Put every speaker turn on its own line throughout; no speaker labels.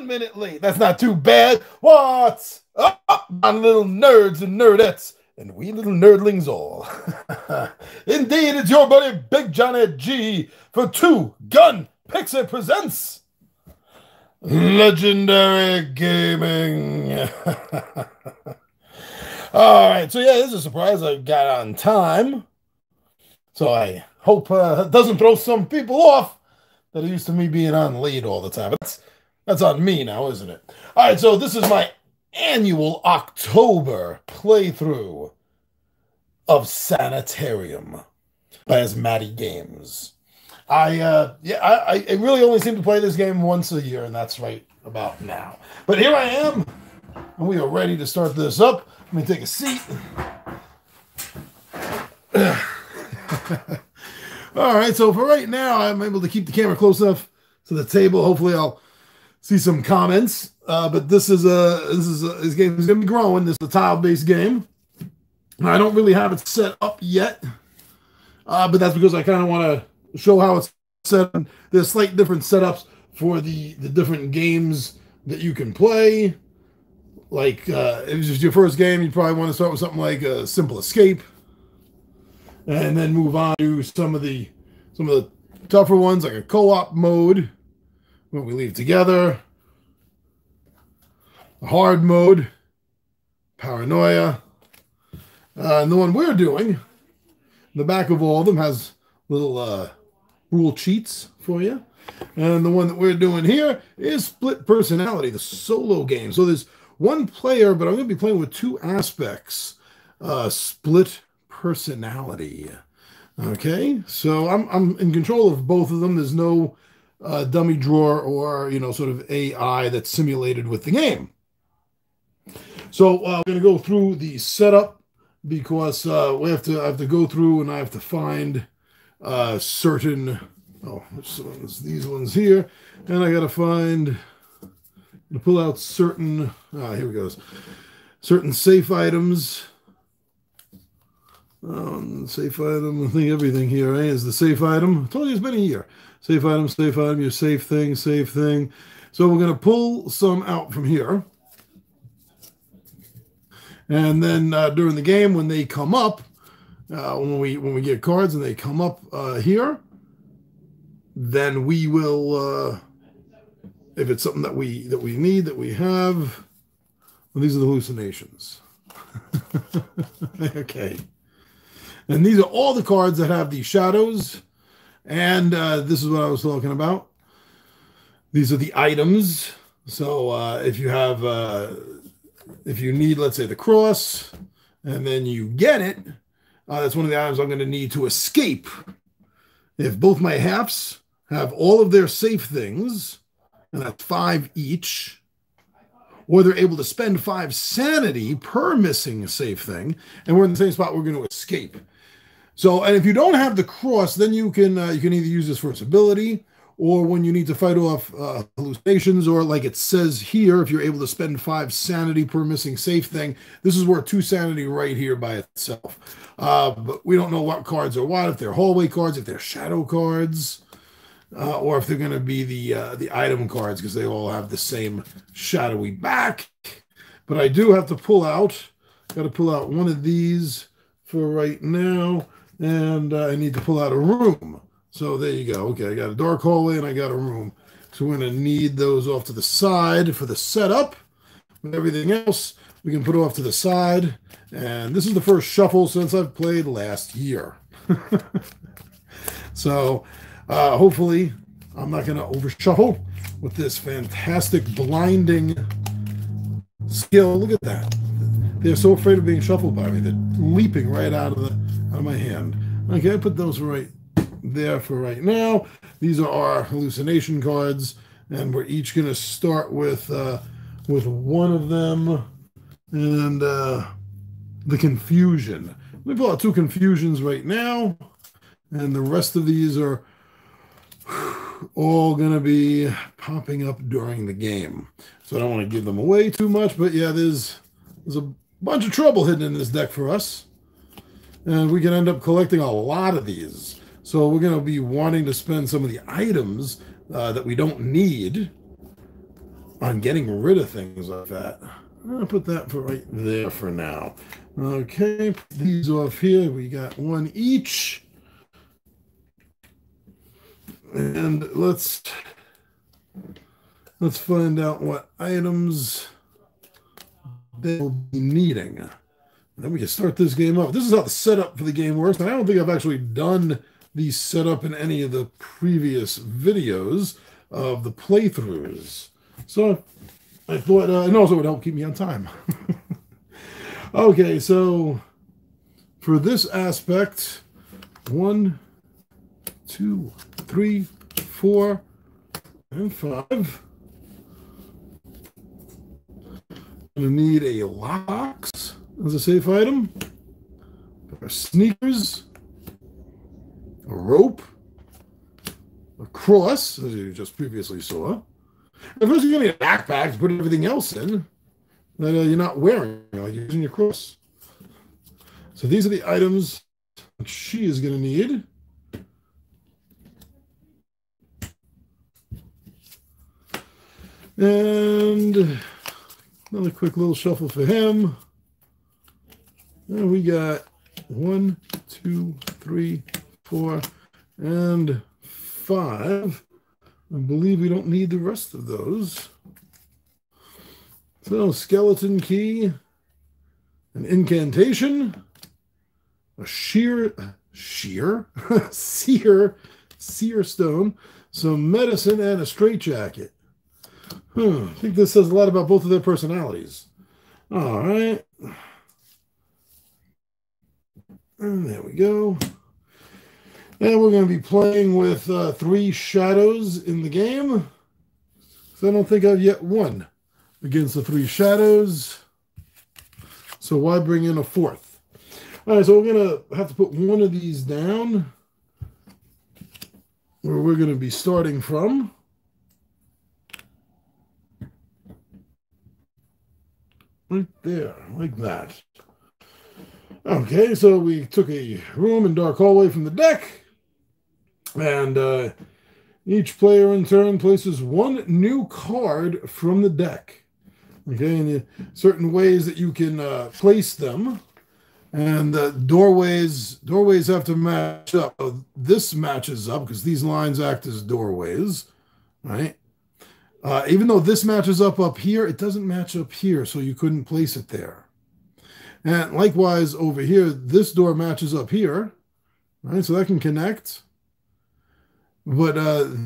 1 minute late. That's not too bad. What's up, my little nerds and nerdettes, and we little nerdlings all? Indeed, it's your buddy Big Johnny G for Two Gun Pixie presents Legendary Gaming. All right, so yeah, this is a surprise. I got on time, so I hope it doesn't throw some people off that are used to me being on late all the time. That's on me now, isn't it? All right, so this is my annual October playthrough of Sanitarium by Asmadi Games. I really only seem to play this game once a year, and that's right about now. But here I am, and we are ready to start this up. Let me take a seat. All right, so for right now, I'm able to keep the camera close enough to the table. Hopefully, I'll see some comments. But this game is going to be growing. This is a tile-based game. I don't really have it set up yet, but that's because I kind of want to show how it's set up. There's slight different setups for the different games that you can play. Like if it's just your first game, you probably want to start with something like a Simple Escape, and then move on to some of the tougher ones, like a co-op mode, where we leave together, a hard mode, paranoia, and the one we're doing, the back of all of them has little rule cheats for you, and the one that we're doing here is split personality, the solo game. So there's one player, but I'm going to be playing with two aspects, split personality. Okay, so I'm in control of both of them. There's no dummy drawer or sort of AI that's simulated with the game. So we're going to go through the setup because I have to go through and I have to find certain which ones? These ones here, and I got to pull out certain here we go, certain safe items. Safe item, I think everything here is the safe item. I told you it's been a year. Safe item, your safe thing, safe thing. So we're going to pull some out from here. And then during the game, when they come up, when we get cards and they come up here, then we will, if it's something that we need, that we have, well, these are the hallucinations. Okay. And these are all the cards that have the shadows. And this is what I was talking about. These are the items. So if you have, if you need, let's say, the cross, and then you get it, that's one of the items I'm going to need to escape. If both my halves have all of their safe things, and that's 5 each, or they're able to spend 5 sanity per missing safe thing, and we're in the same spot, we're going to escape. So, and if you don't have the cross, then you can either use this for its ability, or when you need to fight off hallucinations, or like it says here, if you're able to spend 5 sanity per missing safe thing, this is worth 2 sanity right here by itself. But we don't know what cards are what, if they're hallway cards, if they're shadow cards, or if they're going to be the item cards, because they all have the same shadowy back. But I do have to pull out, got to pull out one of these for right now. And I need to pull out a room. So there you go. Okay, I got a dark hallway and I got a room. So we're going to need those off to the side for the setup. With everything else, we can put off to the side. And this is the first shuffle since I've played last year. So hopefully I'm not going to over-shuffle with this fantastic blinding skill. Look at that. They're so afraid of being shuffled by me. They're leaping right out of my hand. Okay, I put those right there for right now. These are our hallucination cards, and we're each going to start with one of them, and the confusion. Let me pull out 2 confusions right now, and the rest of these are all going to be popping up during the game. So I don't want to give them away too much, but yeah, there's a bunch of trouble hidden in this deck for us. And we can end up collecting a lot of these. So we're going to be wanting to spend some of the items that we don't need on getting rid of things like that. I'll put that for right there for now. Okay, put these off here. We got one each. And let's find out what items they'll be needing. Then we can start this game up. This is how the setup for the game works. And I don't think I've actually done the setup in any of the previous videos of the playthroughs. So I thought, and also it would help keep me on time. Okay, so for this aspect, 1, 2, 3, 4, and 5. I'm going to need a lockbox as a safe item, sneakers, a rope, a cross, as you just previously saw. And first, you're going to need a backpack to put everything else in that you're not wearing, like you're using your cross. So these are the items she is going to need. And another quick little shuffle for him. And we got 1, 2, 3, 4, and 5. I believe we don't need the rest of those. So, skeleton key, an incantation, a seer stone, some medicine, and a straitjacket. I think this says a lot about both of their personalities. All right. And there we go. And we're going to be playing with 3 shadows in the game. So I don't think I've yet won against the 3 shadows. So why bring in a 4th? All right, so we're going to have to put one of these down where we're going to be starting from. Right there, like that. Okay, so we took a room and dark hallway from the deck. And each player in turn places 1 new card from the deck. Okay, and certain ways that you can place them. And doorways have to match up. So this matches up because these lines act as doorways, right? Even though this matches up here, it doesn't match up here, so you couldn't place it there. And likewise, over here, this door matches up here, right? So that can connect. But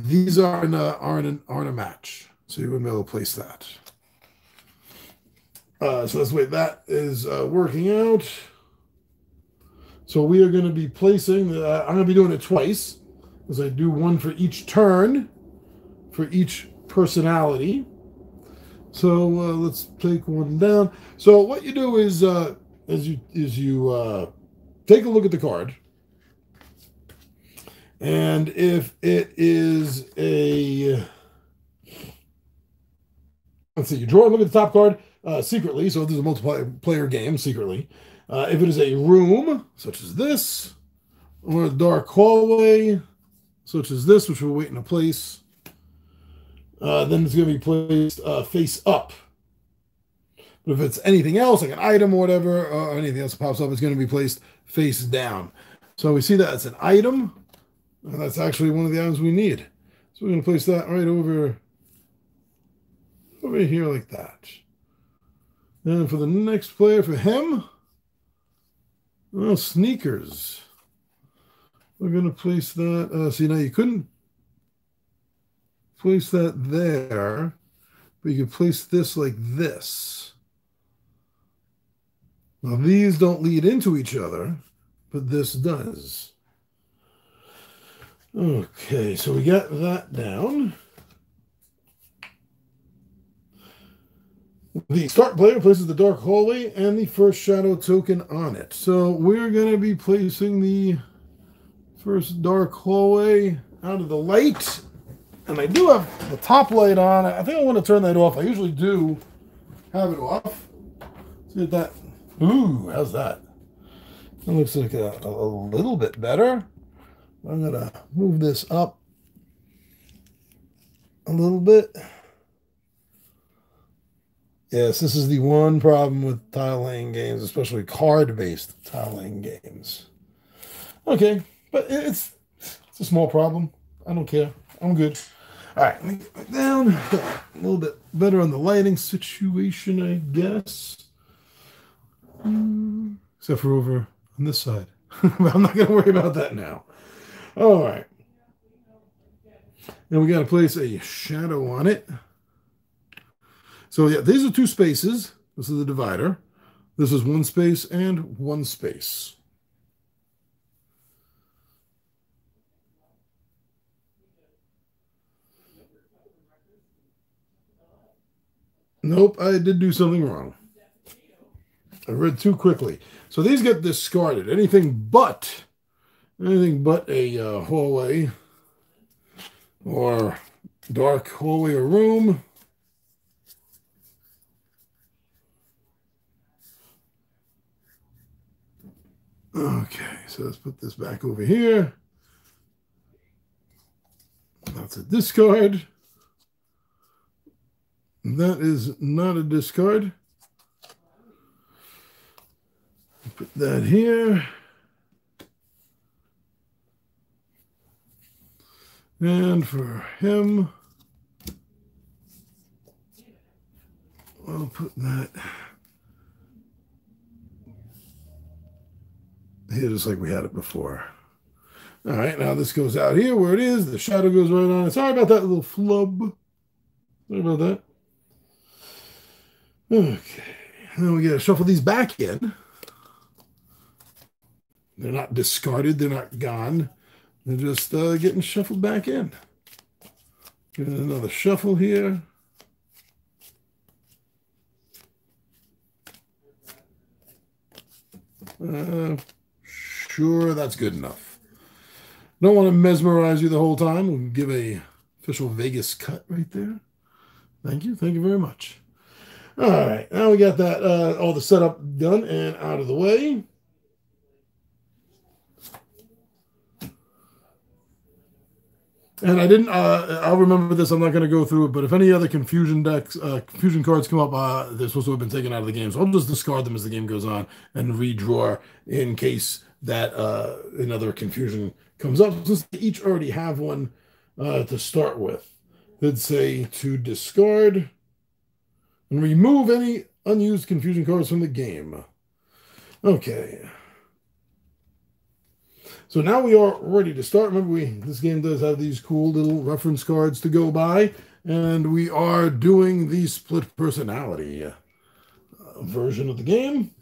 these aren't a match, so you wouldn't be able to place that. So that's the way that is working out. So we are going to be placing, I'm going to be doing it twice, because I do one for each turn, for each personality. So let's take one down. So what you do is you take a look at the card, and if it is a, let's see, you draw a look at the top card secretly. So this is a multiplayer game secretly. If it is a room such as this, or a dark hallway such as this, which we're waiting to place, then it's going to be placed face up. But if it's anything else, like an item or whatever, or anything else that pops up, it's going to be placed face down. So we see that it's an item, and that's actually one of the items we need. So we're going to place that right over here like that. And for the next player, for him, well, sneakers. We're going to place that. See, now you couldn't place that there, but you can place this like this. Now, these don't lead into each other, but this does. Okay, so we got that down. The start player places the dark hallway and the first shadow token on it. So we're going to be placing the first dark hallway out of the light. And I do have the top light on. I think I want to turn that off. I usually do have it off. See if that... Ooh, how's that? That looks like a little bit better. I'm going to move this up a little bit. Yes, this is the one problem with tile laying games, especially card-based tile laying games. Okay, but it's a small problem. I don't care. I'm good. All right, let me get back down. A little bit better on the lighting situation, I guess. Except for over on this side. But I'm not going to worry about that now. All right. And we got to place a shadow on it. So yeah, these are two spaces. This is the divider. This is one space and one space. Nope, I did do something wrong. I read too quickly. So these get discarded. Anything but a hallway or dark hallway or room. Okay, so let's put this back over here. That's a discard. That is not a discard. Put that here. And for him, I'll put that here just like we had it before. All right, now this goes out here where it is. The shadow goes right on it. Sorry about that little flub. Sorry about that. Okay, now we got to shuffle these back in. They're not discarded. They're not gone. They're just getting shuffled back in. Get another shuffle here. Sure, that's good enough. Don't want to mesmerize you the whole time. We'll give a official Vegas cut right there. Thank you. Thank you very much. All right, now we got that all the setup done and out of the way. And I didn't, I'll remember this. I'm not going to go through it, but if any other confusion decks, confusion cards come up, they're supposed to have been taken out of the game. So I'll just discard them as the game goes on and redraw in case that another confusion comes up. Since they each already have one to start with, they'd say to discard and remove any unused confusion cards from the game. Okay. So now we are ready to start. Remember, this game does have these cool little reference cards to go by, and we are doing the split personality version of the game.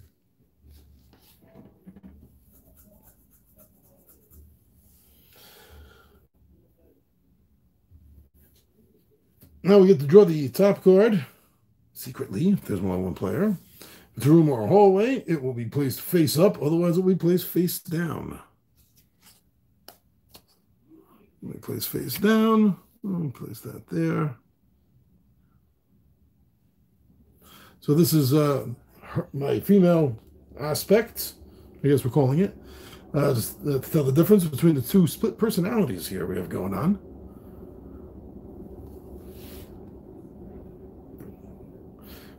Now we get to draw the top card secretly, if there's more than one player. If it's a room or a hallway, it will be placed face up, otherwise it will be placed face down. Let me place face down. I'll place that there. So this is my female aspect, I guess we're calling it. Just to tell the difference between the two split personalities here we have going on.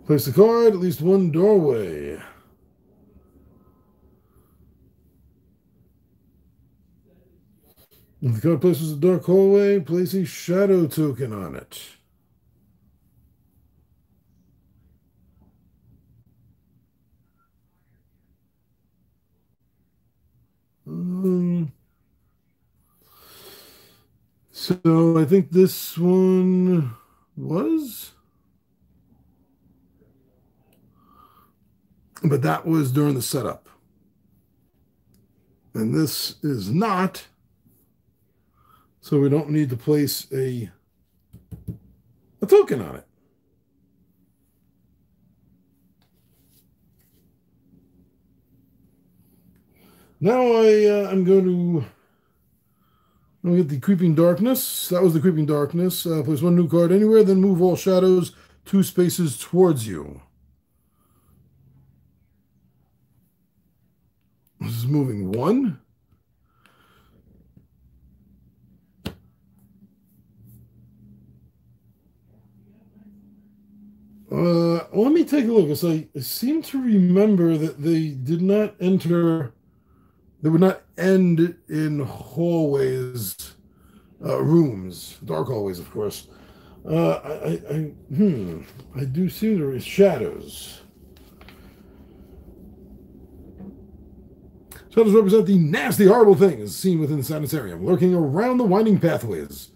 Place the card, at least one doorway. If the card places a dark hallway, place a shadow token on it. So I think this one was, but that was during the setup. And this is not, so we don't need to place a token on it. Now I'm going to I'll get the Creeping Darkness. That was the Creeping Darkness. Place one new card anywhere, then move all shadows 2 spaces towards you. This is moving 1. let me take a look. Because I seem to remember that they did not enter, they would not end in hallways, rooms, dark hallways, of course. I do seem to shadows. Shadows represent the nasty, horrible things seen within the sanitarium, lurking around the winding pathways.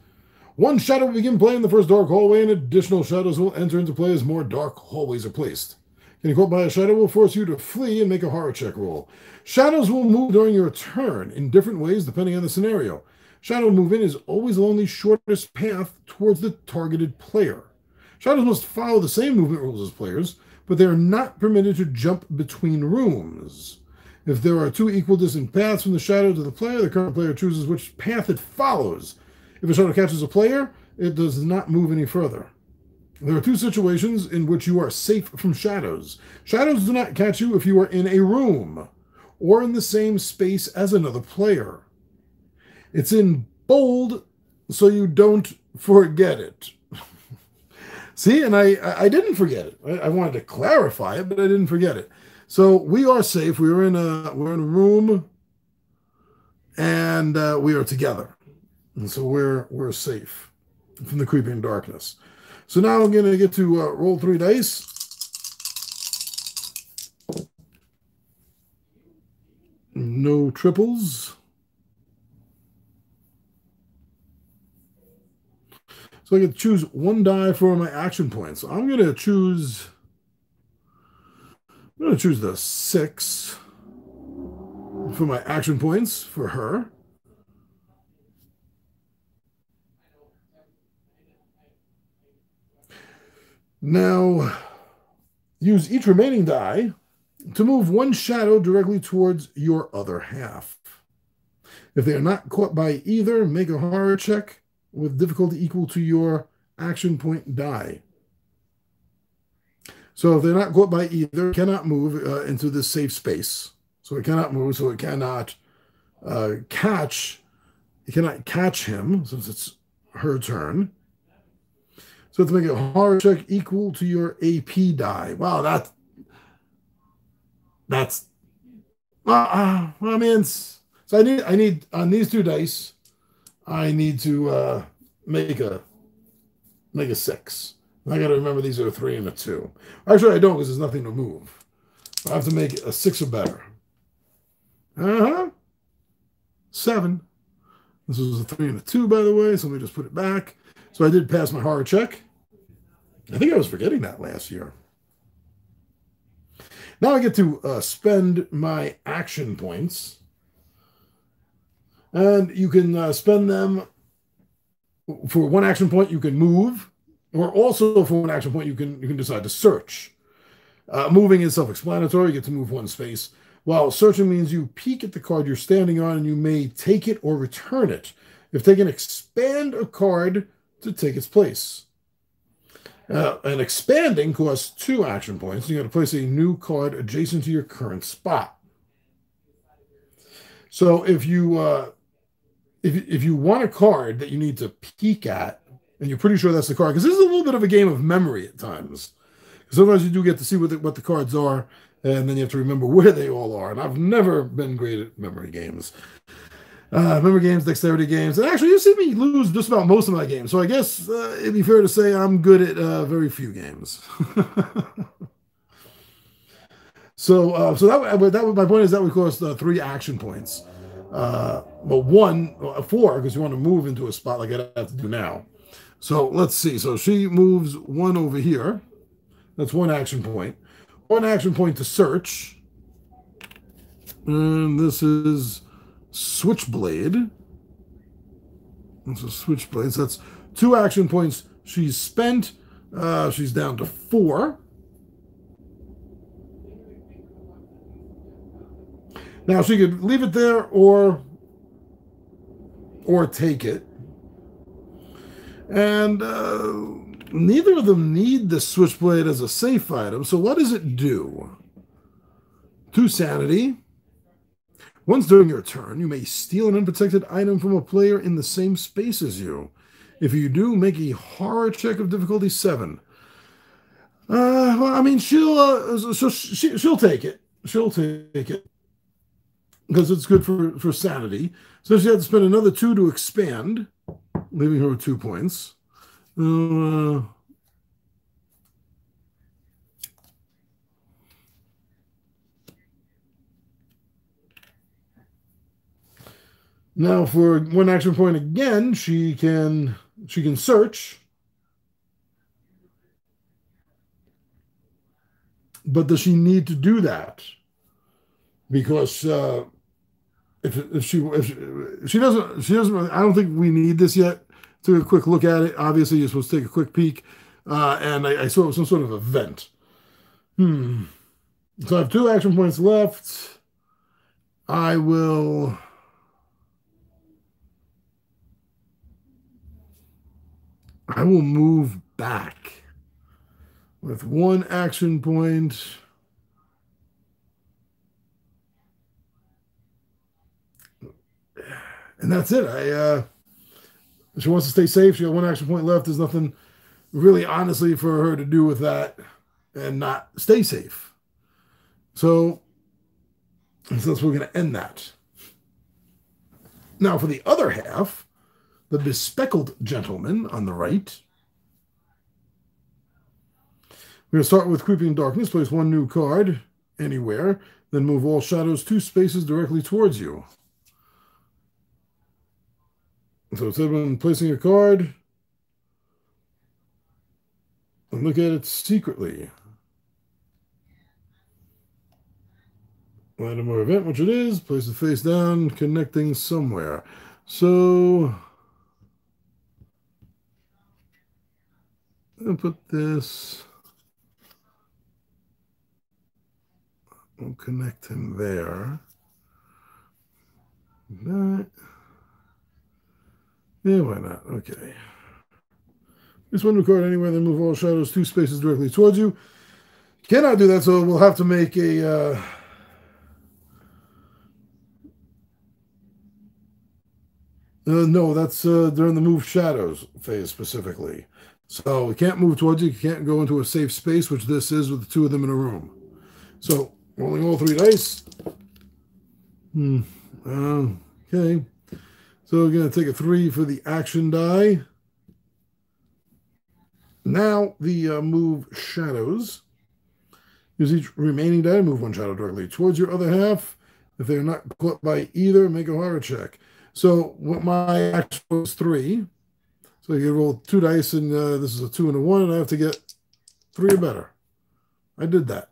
One shadow will begin playing in the first dark hallway, and additional shadows will enter into play as more dark hallways are placed. Getting caught by a shadow will force you to flee and make a horror check roll. Shadows will move during your turn in different ways depending on the scenario. Shadow movement is always along the shortest path towards the targeted player. Shadows must follow the same movement rules as players, but they are not permitted to jump between rooms. If there are two equal distant paths from the shadow to the player, the current player chooses which path it follows. If a shadow catches a player, it does not move any further. There are two situations in which you are safe from shadows. Shadows do not catch you if you are in a room or in the same space as another player. It's in bold so you don't forget it. See, and I didn't forget it. I wanted to clarify it, but I didn't forget it. So we are safe. We're in a room, and we are together, and so we're safe from the creeping darkness. So now I'm going to get to roll 3 dice. No triples. So I get to choose 1 die for my action points. So I'm going to choose the 6 for my action points for her. Now, use each remaining die to move 1 shadow directly towards your other half. If they are not caught by either, make a horror check with difficulty equal to your action point die. So if they're not caught by either, it cannot move into this safe space. So it cannot move, so it cannot catch. It cannot catch him since it's her turn. So to make a horror check equal to your AP die. Wow, that's I mean, so I need on these 2 dice, I need to make a 6. I got to remember these are a 3 and a 2. Actually, I don't because there's nothing to move. I have to make a 6 or better. 7. This was a 3 and a 2, by the way, so let me just put it back. So I did pass my horror check. I think I was forgetting that last year. Now I get to spend my action points. And you can spend them for 1 action point. You can move, or also for 1 action point you can decide to search. Moving is self-explanatory. You get to move 1 space, while searching means you peek at the card you're standing on and you may take it or return it. If taken, expand a card to take its place. And expanding costs 2 action points. You got to place a new card adjacent to your current spot. So if you want a card that you need to peek at, and you're pretty sure that's the card, because this is a little bit of a game of memory at times. Sometimes you do get to see what the cards are, and then you have to remember where they all are. And I've never been great at memory games. Memory games, dexterity games. And actually, you see me lose just about most of my games. So I guess it'd be fair to say I'm good at very few games. So that was my point is that would cost 3 action points. Well, 4 because you want to move into a spot like I have to do now. So let's see. So she moves 1 over here. That's 1 action point. 1 action point to search. And this is Switchblade. This is Switchblade. So that's 2 action points she's spent. She's down to 4. Now she could leave it there or take it. And neither of them need the Switchblade as a safe item. So what does it do? 2 sanity. Once during your turn, you may steal an unprotected item from a player in the same space as you. If you do, make a horror check of difficulty 7. Well, I mean, she'll take it. She'll take it because it's good for sanity. So she had to spend another 2 to expand, leaving her with 2 points. Now for 1 action point again, she can search, but does she need to do that? Because if she doesn't, I don't think we need this yet. Took a quick look at it. Obviously, you're supposed to take a quick peek, and I saw some sort of event. So I have 2 action points left. I will. I will move back with 1 action point. And that's it. She wants to stay safe. She got 1 action point left. There's nothing really, honestly, for her to do with that and not stay safe. So that's we're going to end that. Now, for the other half, the bespeckled gentleman on the right. We're going to start with Creeping Darkness. Place 1 new card anywhere. Then move all shadows 2 spaces directly towards you. So instead of placing a card, and look at it secretly. Item or event, which it is. Place it face down, connecting somewhere. So I'll put this. We'll connect him there. That. Yeah, why not? Okay. This 1 new card anywhere, then move all shadows 2 spaces directly towards you. Cannot do that, so we'll have to make a. No, that's during the move shadows phase specifically. So we can't move towards you. You can't go into a safe space, which this is with the 2 of them in a room. So rolling all 3 dice. Okay. So we're going to take a 3 for the action die. Now the move shadows. Use each remaining die to move 1 shadow directly towards your other half. If they're not caught by either, make a horror check. So what my action was 3. So you roll 2 dice, and this is a 2 and a 1, and I have to get 3 or better. I did that.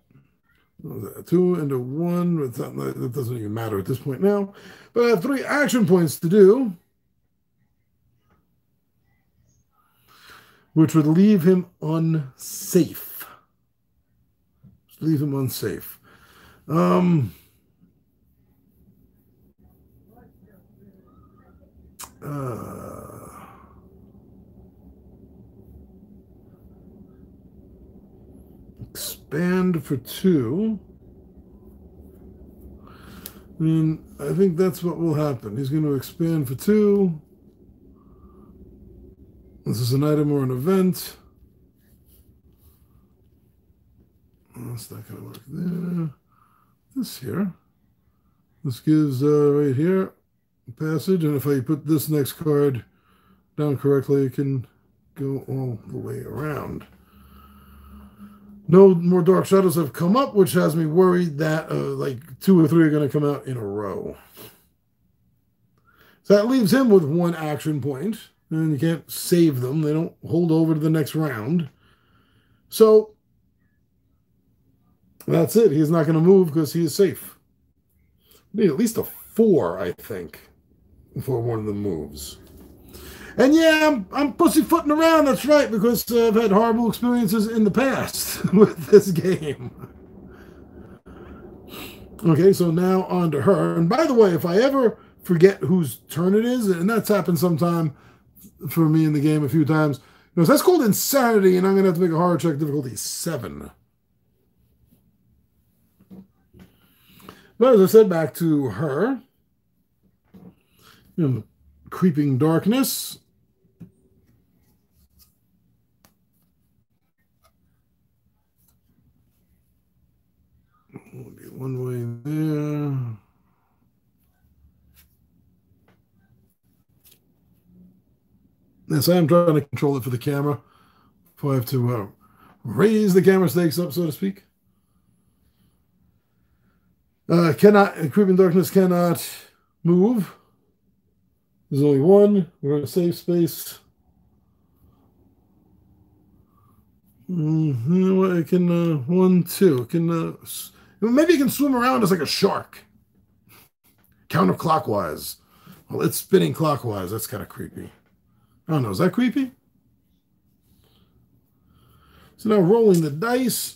2 and a 1. That doesn't even matter at this point now. But I have 3 action points to do, which would leave him unsafe. Leave him unsafe. Expand for 2. And I think that's what will happen. He's going to expand for 2. This is an item or an event. That's not going to work there. This here. This gives right here passage. And if I put this next card down correctly, it can go all the way around. No more dark shadows have come up, which has me worried that like 2 or 3 are going to come out in a row. So that leaves him with 1 action point, and you can't save them. They don't hold over to the next round. So that's it. He's not going to move because he is safe. Need at least a 4, I think, for 1 of the moves. And yeah, I'm pussyfooting around, that's right, because I've had horrible experiences in the past with this game. Okay, so now on to her. And by the way, if I ever forget whose turn it is, and that's happened sometime for me in the game a few times, that's called insanity, and I'm going to have to make a horror check difficulty 7. But as I said, back to her. Creeping Darkness. one way there. Yes, I am trying to control it for the camera. Before I have to raise the camera stakes up, so to speak. Creeping darkness cannot move. There's only one. We're in a safe space. It can, 1, 2. It can, maybe it can swim around as like a shark. Counterclockwise. Well, it's spinning clockwise. That's kind of creepy. I don't know. Is that creepy? So now rolling the dice.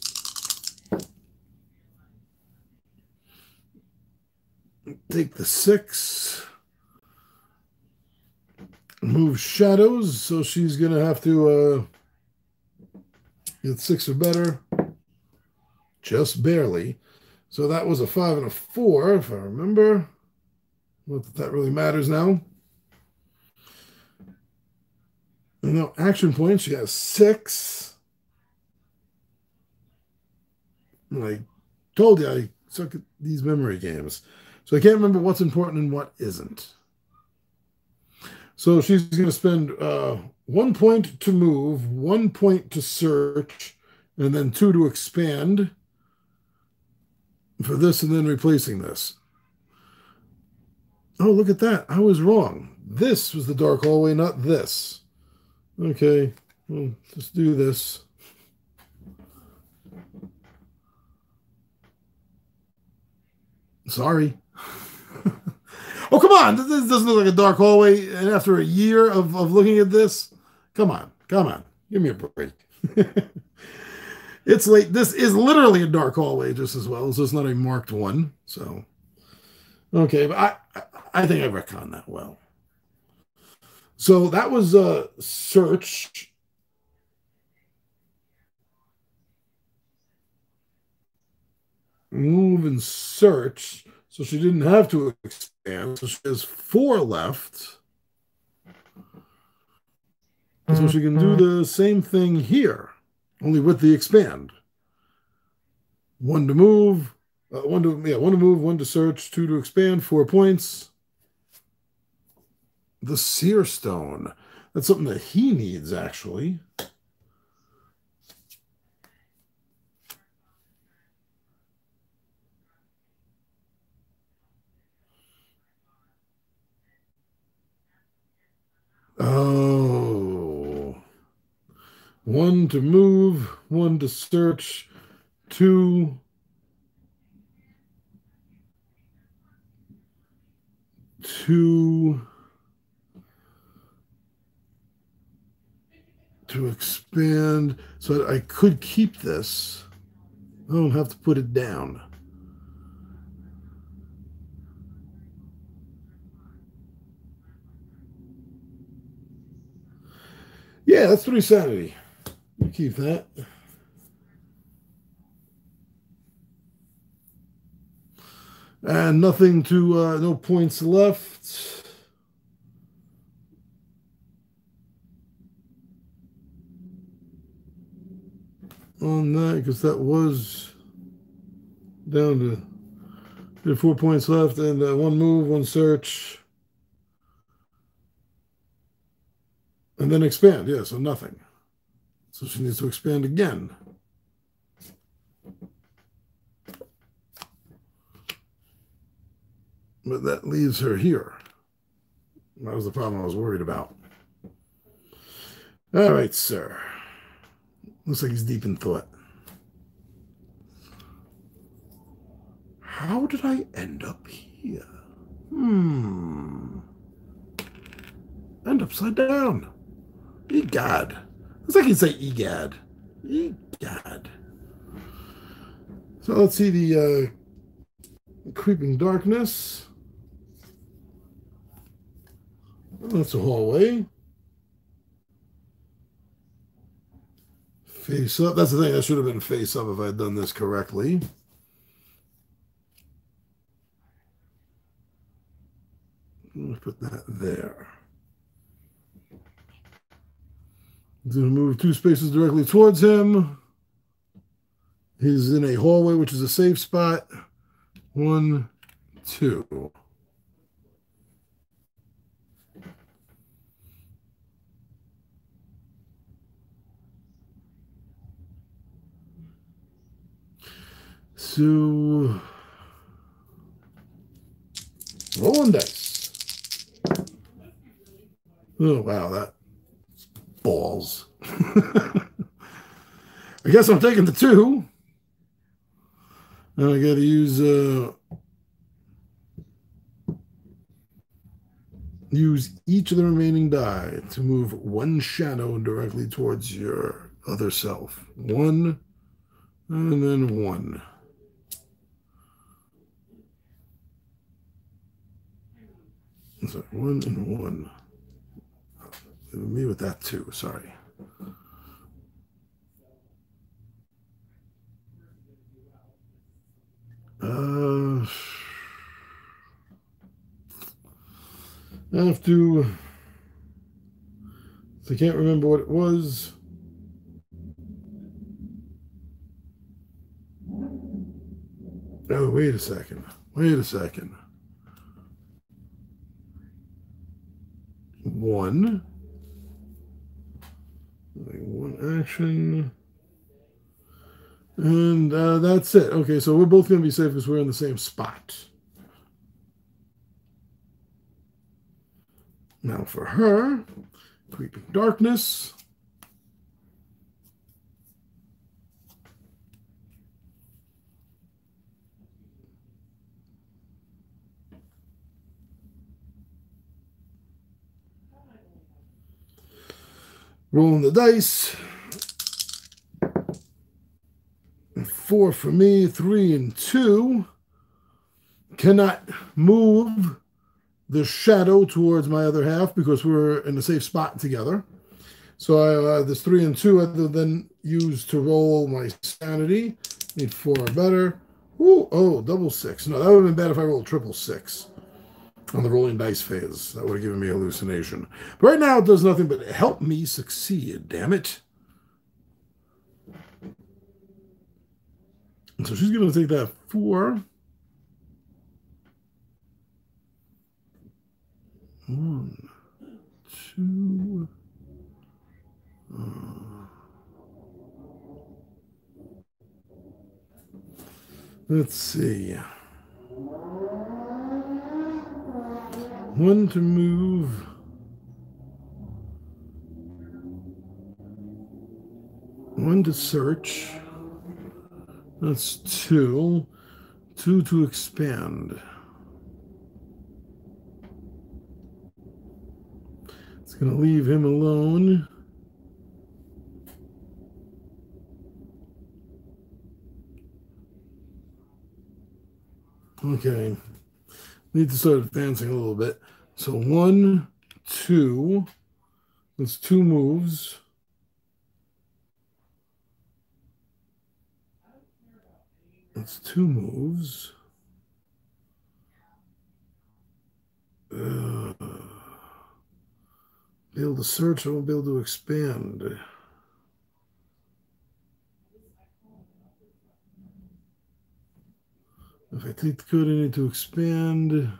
Take the 6. Move shadows. So she's going to have to get 6 or better. Just barely. So that was a 5 and a 4, if I remember. Not that that really matters now. And now action points. She has 6. And I told you I suck at these memory games. So I can't remember what's important and what isn't. So she's going to spend 1 point to move, 1 point to search, and then 2 to expand for this and then replacing this. Oh, look at that. I was wrong. This was the dark hallway, not this. Okay, well, let's do this. Sorry. Oh, come on. This doesn't look like a dark hallway. And after a year of looking at this, come on. Come on. Give me a break. It's late. This is literally a dark hallway just as well. So it's not a marked one. So, okay. But I think I retconned that well. So that was search. Move and search. So she didn't have to expand. So she has 4 left. So she can do the same thing here, only with the expand. 1 to move, 1 to move, 1 to search, 2 to expand, 4 points. The Seer Stone. That's something that he needs, actually. Oh. 1 to move, 1 to search, 2 to expand. So I could keep this. I don't have to put it down. Yeah, that's 3 sanity. You keep that. And nothing to, no points left. On that, because that was down to 4 points left, and 1 move, 1 search. And then expand, yeah, so nothing. So she needs to expand again. But that leaves her here. That was the problem I was worried about. All right, sir. Looks like he's deep in thought. How did I end up here? And upside down. Egad. Looks like he'd say egad. Egad. So let's see the creeping darkness. That's a hallway. Face up. That's the thing. That should have been face up if I had done this correctly. Let's put that there. He's going to move 2 spaces directly towards him. He's in a hallway, which is a safe spot. 1, 2. So, rolling dice. Oh, wow, that balls. I guess I'm taking the 2. And I got to use each of the remaining die to move 1 shadow directly towards your other self. 1, and then 1. So 1 and 1. Me with that 2, sorry. I have to. I can't remember what it was. Oh, wait a second. Wait a second. 1. 1 action. And that's it. Okay, so we're both going to be safe because we're in the same spot. Now for her, Creeping Darkness. Rolling the dice. 4 for me, 3 and 2. Cannot move the shadow towards my other half because we're in a safe spot together. So this 3 and 2 I then use to roll my sanity. Need 4 or better. Ooh, oh, double 6. No, that would have been bad if I rolled triple 6 on the rolling dice phase. That would have given me hallucination. But right now it does nothing but help me succeed, damn it. And so she's going to take that 4. 1, 2. Let's see. 1 to move. 1 to search. That's 2. 2 to expand. It's going to leave him alone. Okay. Need to start advancing a little bit. So 1, 2. That's 2 moves. That's 2 moves. Be able to search, I won't be able to expand. If I take the code, I need to expand.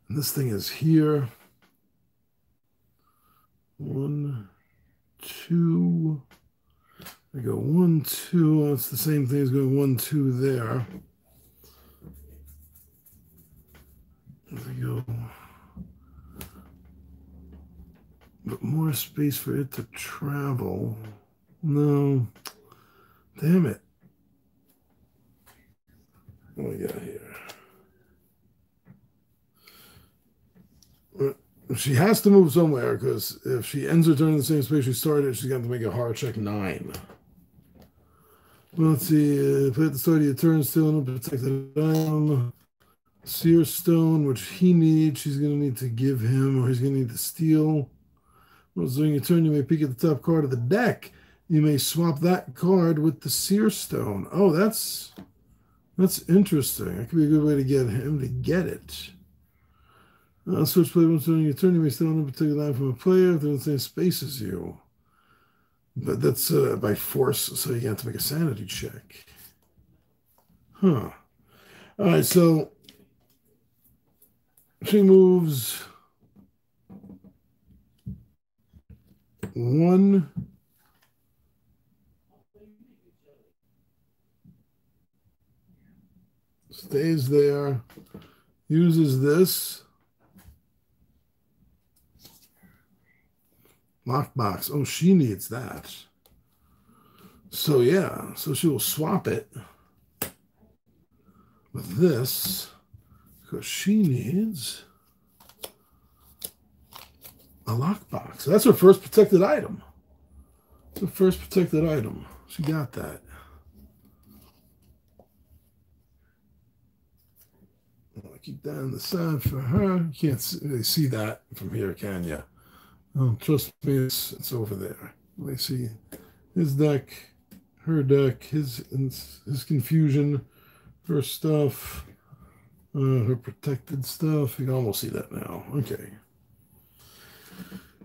This thing is here. 1, 2. I go 1, 2. That's the same thing as going 1, 2 there. There we go. But more space for it to travel. No. Damn it. What do we got here? She has to move somewhere because if she ends her turn in the same space she started, she's going to make a hard check 9. Well, let's see. Play at the start of your turn, still in a protected item. Seer Stone, which he needs, she's going to need to give him, or he's going to need to steal. Well, so during your turn, you may peek at the top card of the deck. You may swap that card with the Seer Stone. Oh, that's interesting. That could be a good way to get him to get it. Switch play once during your turn. You may steal a particular line from a player if they're in the same space as you. But that's by force, so you have to make a sanity check. Huh. All right, so she moves 1, stays there, uses this. Lockbox. Oh, she needs that. So yeah, so she will swap it with this because she needs a lockbox. So that's her first protected item. It's her first protected item. She got that. I'll keep that on the side for her. You can't really see that from here, can you? Oh, trust me, it's over there. Let me see his deck, her deck, his confusion, her stuff, her protected stuff. You can almost see that now. Okay.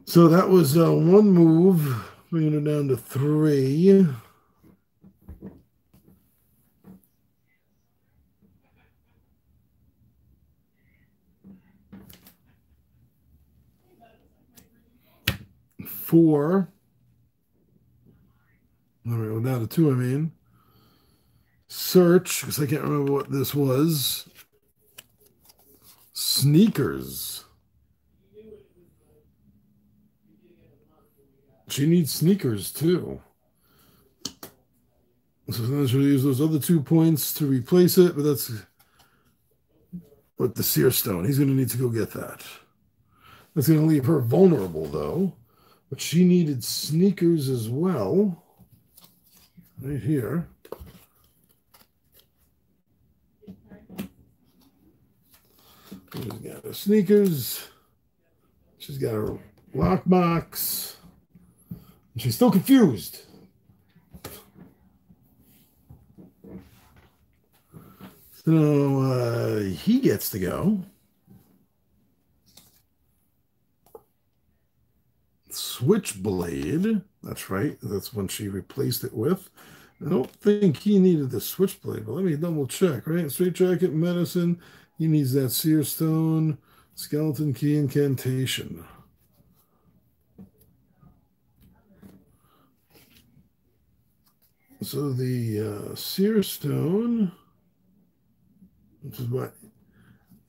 So that was one move, bringing it down to 3. Four. All right, well, down to 2, I mean. Search, because I can't remember what this was. Sneakers. She needs sneakers, too. So then she'll use those other 2 points to replace it, but that's with the seer stone. He's going to need to go get that. That's going to leave her vulnerable, though. But she needed sneakers as well. Right here. She's got her sneakers. She's got her lockbox. And she's still confused. So he gets to go. Switchblade. That's right. That's when she replaced it with. I don't think he needed the switchblade, but let me double check, right? Straight jacket, medicine. He needs that seer stone, skeleton key, incantation. So the seer stone, which is what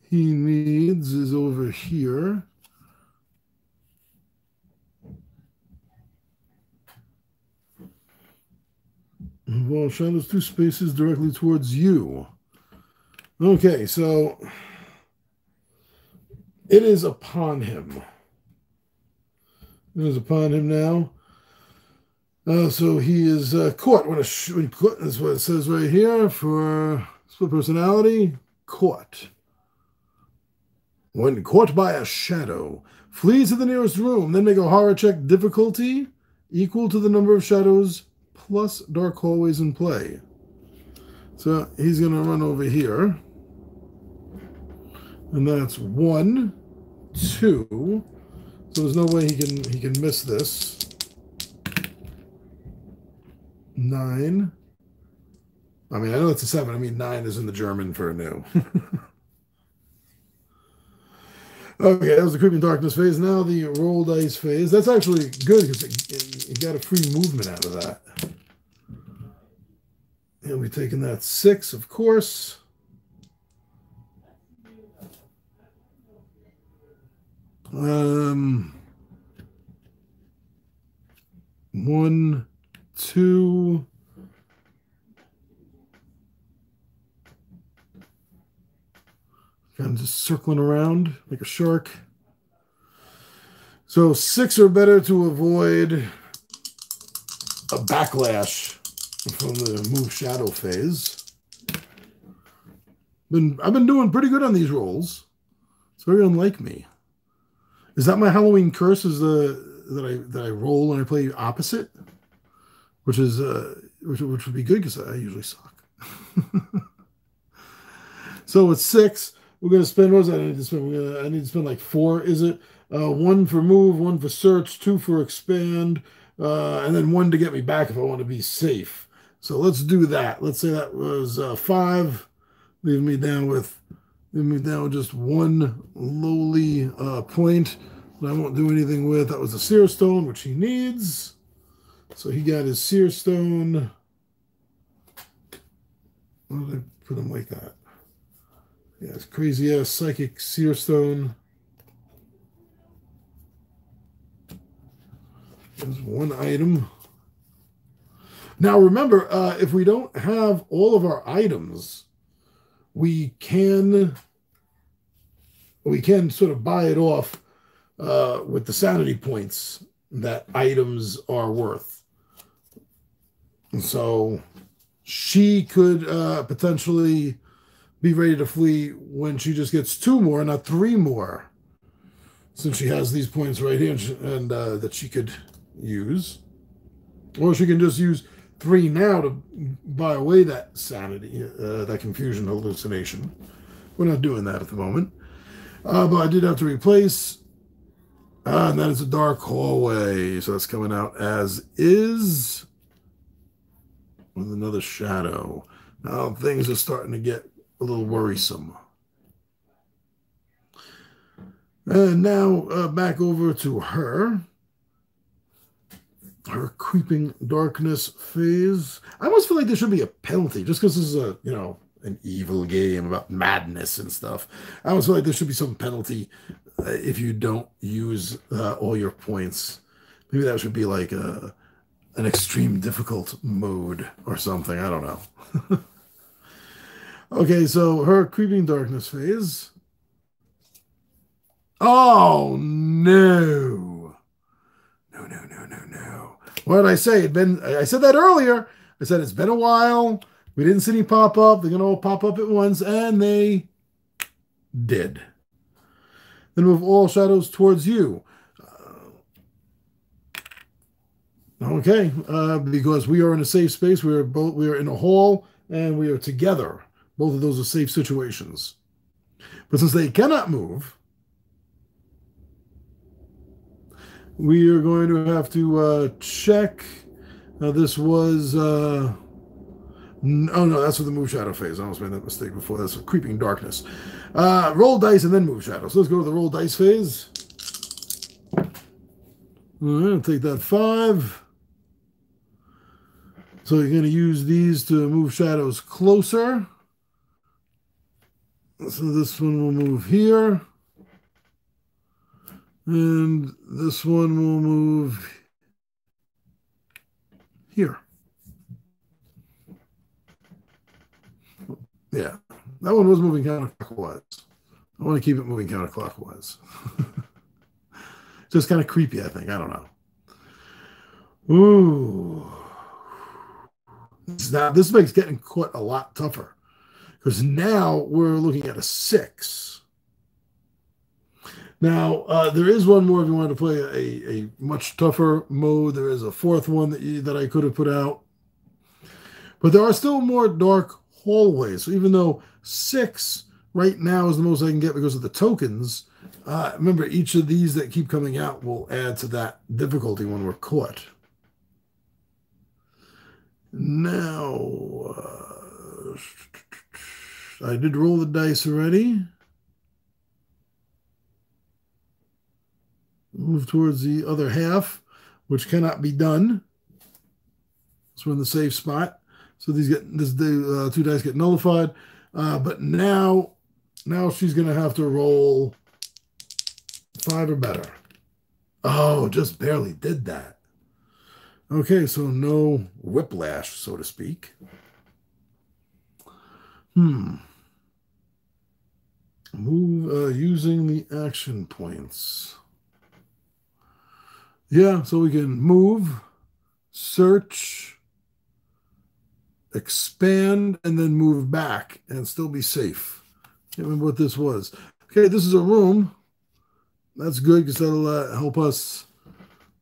he needs, is over here. Well, shadows 2 spaces directly towards you. Okay, so it is upon him. It is upon him now. So he is caught. When caught, that's what it says right here for split personality. Caught. When caught by a shadow, flee to the nearest room, then make a horror check difficulty equal to the number of shadows plus dark hallways in play. So he's going to run over here. And that's 1, 2. So there's no way he can miss this. 9. I mean, I know it's a 7. I mean, 9 is in the German for a new. Okay, that was the Creeping Darkness phase. Now the Roll Dice phase. That's actually good because you got a free movement out of that. And we're taking that 6, of course. One, 2. Kind of just circling around like a shark. So 6 or better to avoid a backlash from the move shadow phase. I've been doing pretty good on these rolls. It's very unlike me. Is that my Halloween curse? Is that I roll and I play opposite, which is which would be good because I usually suck. So it's 6. We're gonna spend. What was that? I need to spend. I need to spend like 4. Is it 1 for move, 1 for search, 2 for expand, and then 1 to get me back if I want to be safe. So let's do that. Let's say that was 5, leave me down with just 1 lowly point that I won't do anything with. That was the seer stone, which he needs. So he got his seer stone. Why did I put him like that? Yeah, it's crazy ass psychic seer stone. There's 1 item. Now remember, if we don't have all of our items, we can sort of buy it off with the sanity points that items are worth. And so she could potentially be ready to flee when she just gets 2 more, not 3 more, since she has these points right here and that she could use. Or she can just use 3 now to buy away that sanity, that confusion hallucination. We're not doing that at the moment. But I did have to replace. And that is a dark hallway. So that's coming out as is. With another shadow. Now things are starting to get a little worrisome. And now back over to her. Her creeping darkness phase. I almost feel like there should be a penalty just because this is a, an evil game about madness and stuff. I almost feel like there should be some penalty if you don't use all your points. Maybe that should be like an extreme difficult mode or something. I don't know. Okay, so her creeping darkness phase. Oh, no. No. What did I say? I said that earlier. I said it's been a while. We didn't see any pop up. They're going to all pop up at once, and they did. Then move all shadows towards you. Okay, because we are in a safe space. We are in a hall, and we are together. Both of those are safe situations. But since they cannot move, we are going to have to check. Now this was, oh no, that's for the move shadow phase. I almost made that mistake before. That's creeping darkness. Roll dice and then move shadow. So let's go to the roll dice phase. All right, I'll take that 5. So you're going to use these to move shadows closer. So this one will move here. And this one will move here. Yeah, that one was moving counterclockwise. I want to keep it moving counterclockwise. Just kind of creepy, I think. I don't know. Ooh. Now, this makes getting caught a lot tougher. Because now we're looking at a 6. Now, there is one more if you wanted to play a much tougher mode. There is a 4th one that I could have put out. But there are still more dark hallways. So even though 6 right now is the most I can get because of the tokens, remember, each of these that keep coming out will add to that difficulty when we're caught. Now, I did roll the dice already. Move towards the other half, which cannot be done. So we're in the safe spot. So these the 2 dice get nullified. But now she's going to have to roll 5 or better. Oh, just barely did that. Okay, so no whiplash, so to speak. Move using the action points. Yeah, so we can move, search, expand, and then move back and still be safe. Can't remember what this was. Okay, this is a room. That's good because that'll help us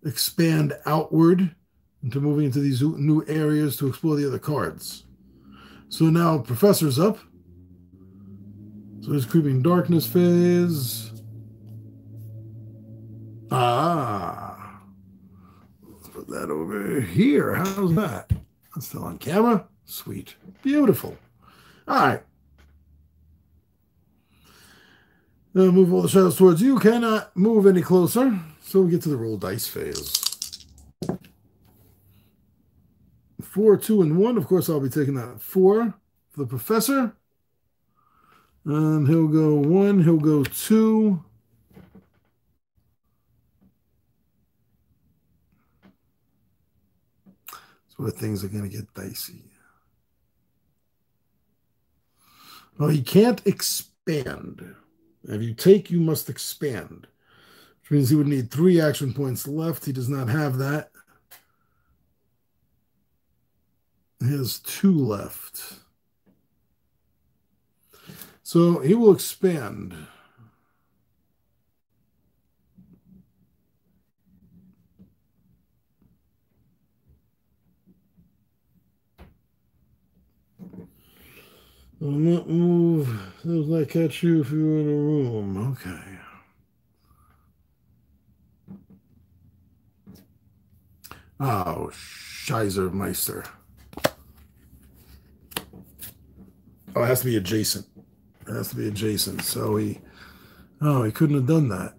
expand outward into moving into these new areas to explore the other cards. So now Professor's up. So there's creeping darkness phase. Let's put that over here. How's that? That's still on camera. Sweet. Beautiful. All right. Now move all the shadows towards you. Cannot move any closer. So we get to the roll dice phase. 4, 2, and 1. Of course, I'll be taking that 4 for the professor. And he'll go 1. He'll go 2. That's where things are going to get dicey. Well, he can't expand. If you take, you must expand. Which means he would need 3 action points left. He does not have that. He has 2 left. So he will expand. Will not move. Does not catch you if you're in a room. Okay. Oh, Scheisermeister. Oh, it has to be adjacent. It has to be adjacent. So he couldn't have done that.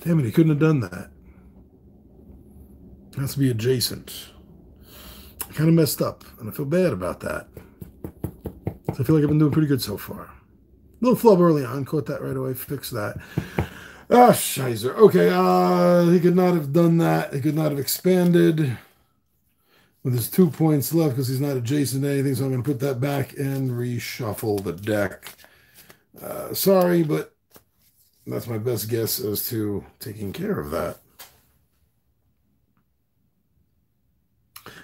Damn it, he couldn't have done that. It has to be adjacent. I kind of messed up, and I feel bad about that. So I feel like I've been doing pretty good so far. A little flub early on. Caught that right away. Fixed that. Ah, Scheiser. Okay, he could not have done that. He could not have expanded. With his 2 points left because he's not adjacent to anything, so I'm going to put that back and reshuffle the deck. Sorry, but that's my best guess as to taking care of that.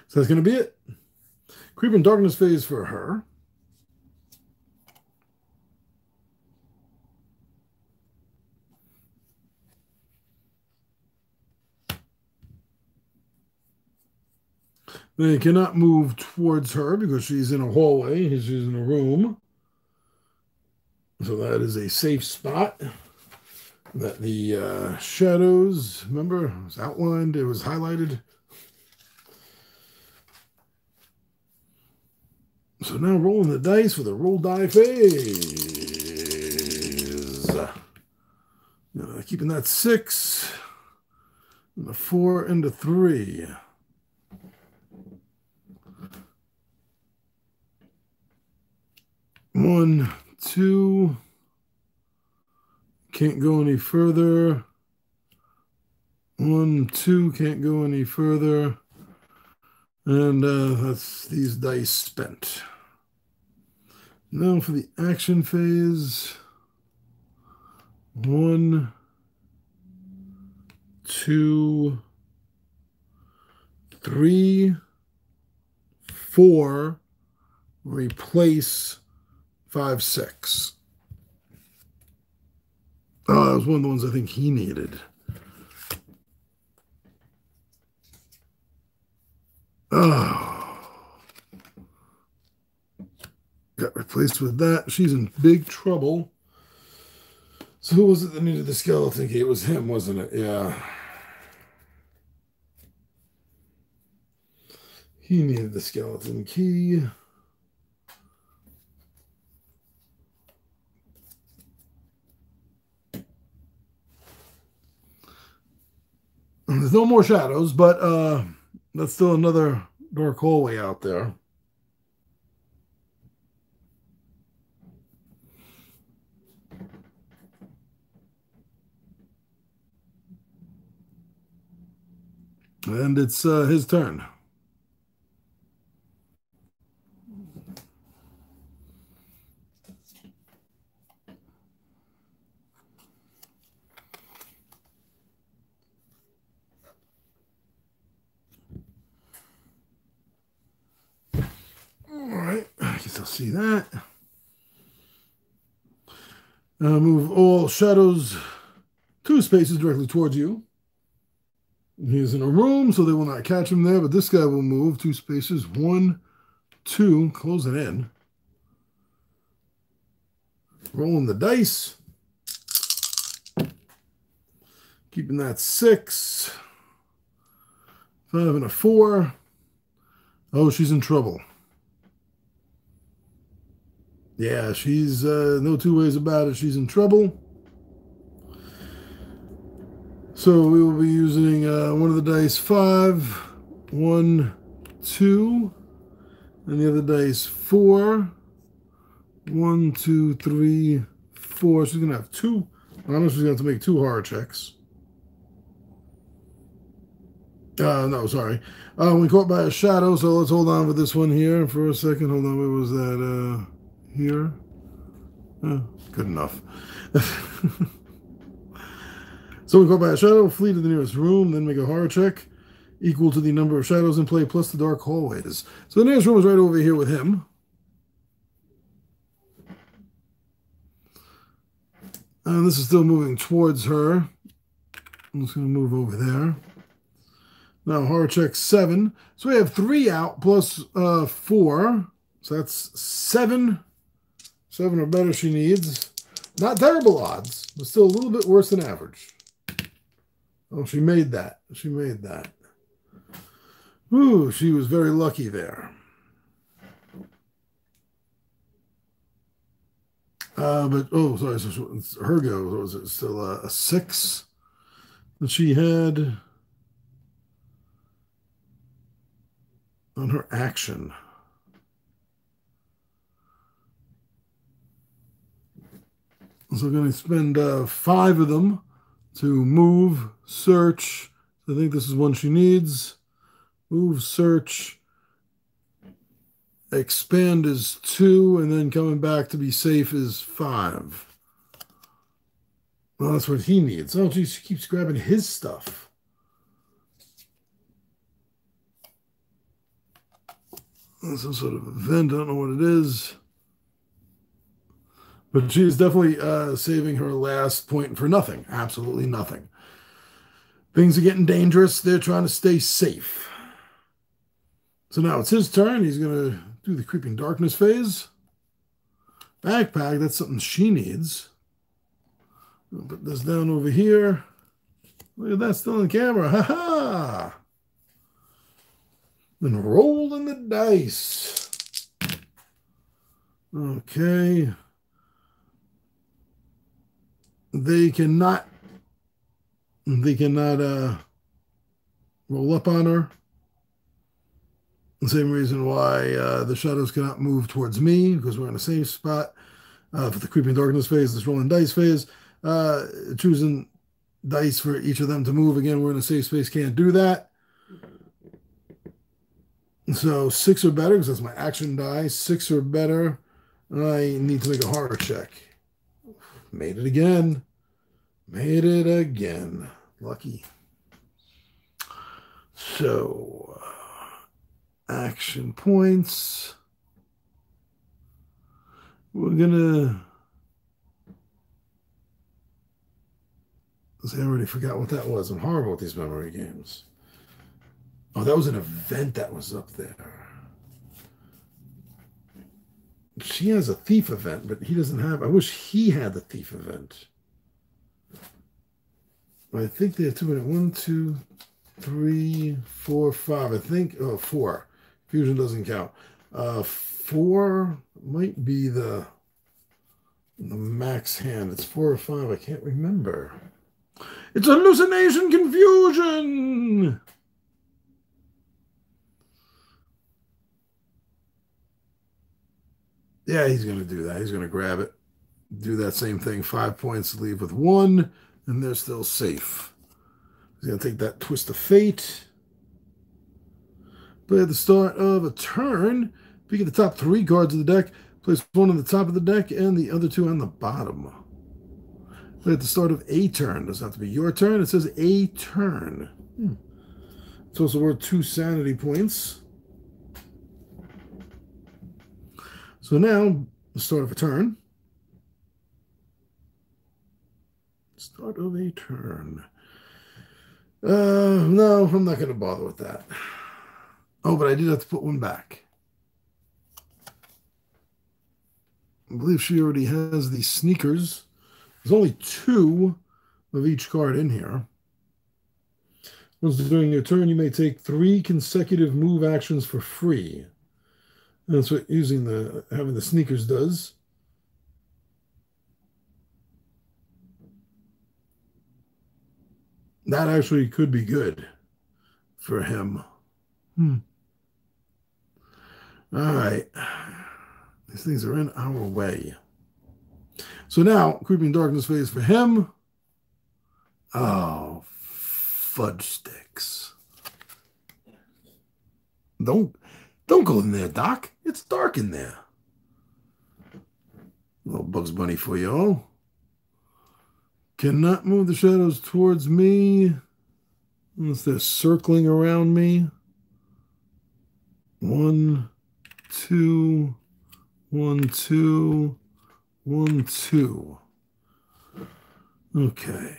So that's going to be it. Creeping Darkness phase for her. They cannot move towards her because she's in a hallway. She's in a room. So that is a safe spot. That the shadows, remember, it was outlined, it was highlighted. So now rolling the dice for the roll die phase. Keeping that 6, and the 4 and the 3. One, 2. Can't go any further. 1, 2. Can't go any further. And that's these dice spent. Now for the action phase. 1, 2, 3, 4. Replace 5, 6. Oh, that was one of the ones I think he needed. Oh. Got replaced with that. She's in big trouble. So who was it that needed the skeleton key? It was him, wasn't it? Yeah. He needed the skeleton key. There's no more shadows, but that's still another dark hallway out there. And it's his turn. All right, I guess I'll see that. Move all shadows 2 spaces directly towards you. He's in a room, so they will not catch him there, but this guy will move 2 spaces. 1, 2, close it in. Rolling the dice. Keeping that 6. 5 and a 4. Oh, she's in trouble. Yeah, she's no two ways about it. She's in trouble. So we will be using one of the dice 5, 1, 2, and the other dice 4. 1, 2, 3, 4. She's gonna have 2. I know she's gonna have to make 2 horror checks. No, sorry. We caught by a shadow, so let's hold on for this one here for a second. Hold on, where was that? Here. Good enough. So we caught by a shadow, flee to the nearest room, then make a horror check equal to the number of shadows in play plus the dark hallways. So the nearest room is right over here with him. And this is still moving towards her. I'm just going to move over there. Now, horror check 7. So we have 3 out plus 4. So that's 7. 7 or better she needs. Not terrible odds, but still a little bit worse than average. Oh, she made that. She made that. Ooh, she was very lucky there. But, oh, sorry, so it's her go. Was it still a 6 that she had on her action? So I'm going to spend 5 of them to move, search. I think this is one she needs. Move, search. Expand is 2, and then coming back to be safe is 5. Well, that's what he needs. Oh, geez, she keeps grabbing his stuff. Some sort of event. I don't know what it is. But she's definitely saving her last point for nothing. Absolutely nothing. Things are getting dangerous. They're trying to stay safe. So now it's his turn. He's going to do the creeping darkness phase. Backpack, that's something she needs. I'll put this down over here. Look at that, still on camera. Ha-ha! Then rolling the dice. Okay. They cannot roll up on her. The same reason why the shadows cannot move towards me, because we're in a safe spot. For the creeping darkness phase, this rolling dice phase, choosing dice for each of them to move. Again, we're in a safe space, can't do that. So 6 or better, because that's my action die. 6 or better, I need to make a horror check. Made it again. Made it again. Lucky. So, action points. We're going to... See, I already forgot what that was. I'm horrible with these memory games. Oh, that was an event that was up there. She has a thief event, but he doesn't have... I wish he had the thief event. I think they have 2 minutes. 1, 2, 3, 4, 5. I think... Oh, 4. Fusion doesn't count. 4 might be the max hand. It's 4 or 5. I can't remember. It's hallucination confusion! Yeah, he's going to do that. He's going to grab it. Do that same thing. 5 points, leave with 1, and they're still safe. He's going to take that twist of fate. But at the start of a turn, pick at the top 3 cards of the deck. Place 1 on the top of the deck and the other 2 on the bottom. But at the start of a turn, doesn't have to be your turn. It says a turn. It's also worth 2 sanity points. So now, the start of a turn. Start of a turn. No, I'm not going to bother with that. Oh, but I did have to put 1 back. I believe she already has the sneakers. There's only 2 of each card in here. Once during your turn, you may take 3 consecutive move actions for free. That's what having the sneakers does. That actually could be good for him. All right. These things are in our way. So now, Creeping Darkness phase for him. Oh, fudge sticks. Don't go in there, Doc. It's dark in there. Little Bugs Bunny for you all. Cannot move the shadows towards me unless they're circling around me. 1, 2, 1, 2, 1, 2. Okay.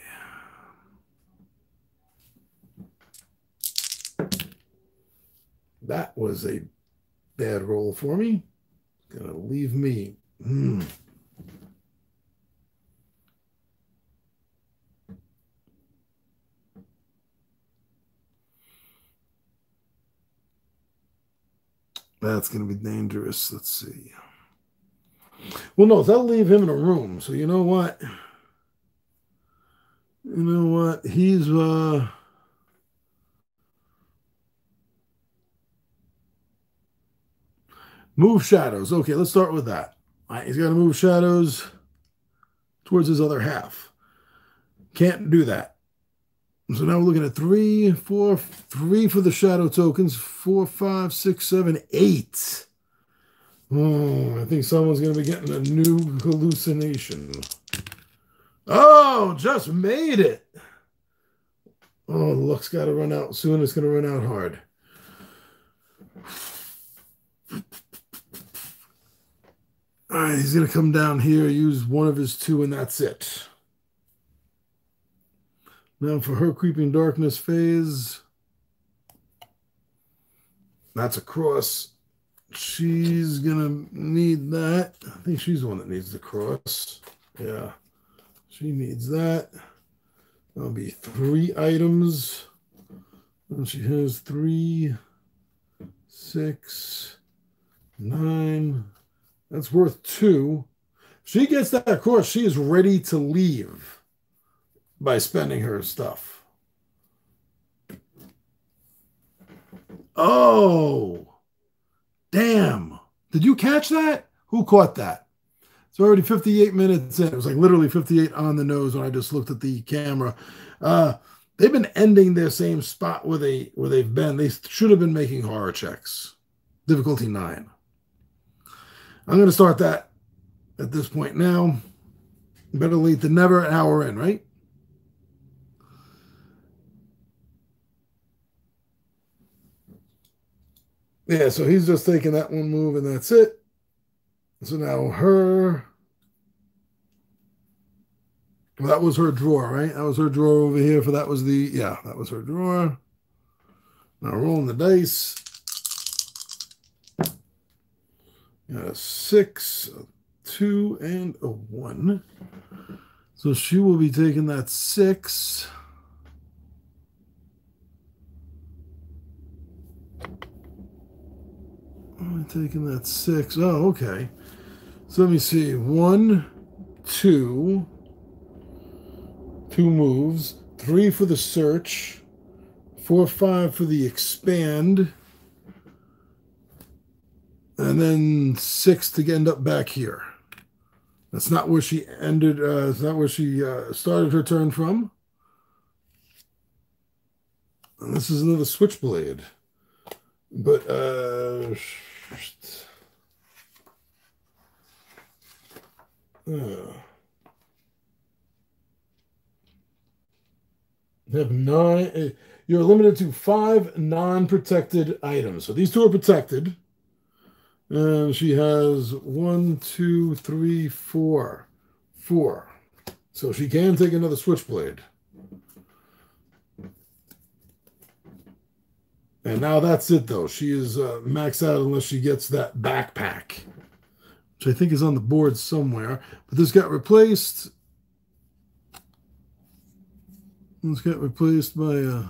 That was a bad roll for me. Gonna leave me. That's going to be dangerous. Let's see. Well, no, that'll leave him in a room. So you know what? He's move shadows. Okay, let's start with that. All right, he's got to move shadows towards his other half. Can't do that. So now we're looking at 3 for the shadow tokens. 4, 5, 6, 7, 8. Oh, I think someone's going to be getting a new hallucination. Oh, just made it. Oh, the luck's got to run out soon. It's going to run out hard. All right, he's going to come down here, use one of his 2, and that's it. Now for her Creeping Darkness phase, that's a cross. She's going to need that. I think she's the one that needs the cross. Yeah, she needs that. That'll be 3 items. And she has 3, 6, 9. That's worth 2. She gets that cross. She is ready to leave by spending her stuff. Oh, damn. Did you catch that? Who caught that? It's already 58 minutes in. It was like literally 58 on the nose when I just looked at the camera. They've been ending their same spot where they've been. They should have been making horror checks. Difficulty 9. I'm going to start that at this point now. Better late than never. An hour in, right? Yeah, so he's just taking that one move and that's it. So now her. Well, that was her drawer, right? That was her drawer over here. That was her drawer. Now rolling the dice. Got a 6, a 2, and a 1. So she will be taking that 6. I'm taking that 6. Oh, okay. So let me see. 1, 2. 2 moves. 3 for the search. 4, 5 for the expand. And then 6 to end up back here. That's not where she ended. It's not where she started her turn from. And this is another switchblade. But have 9. You're limited to 5 non-protected items. So these 2 are protected. And she has 1, 2, 3, 4. 4. So she can take another switchblade. And now that's it, though. She is maxed out unless she gets that backpack, which I think is on the board somewhere. But this got replaced. This got replaced by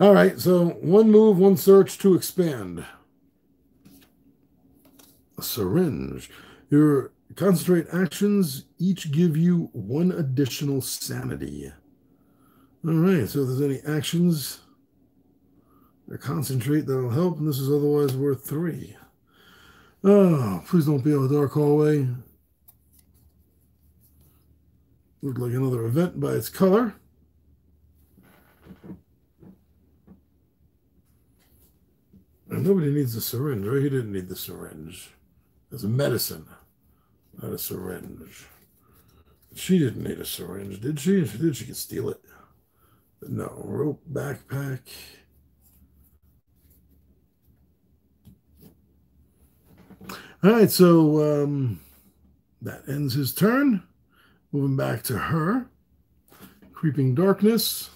All right, so one move, one search to expand. A syringe. Your concentrate actions each give you one additional sanity. All right, so if there's any actions or concentrate, that'll help, and this is otherwise worth 3. Oh, please don't be a dark hallway. Looked like another event by its color. And nobody needs a syringe, right? He didn't need the syringe. It's a medicine, not a syringe. She didn't need a syringe, did she? If she did, she could steal it. But no, rope, backpack. All right, so that ends his turn. Moving back to her. Creeping darkness.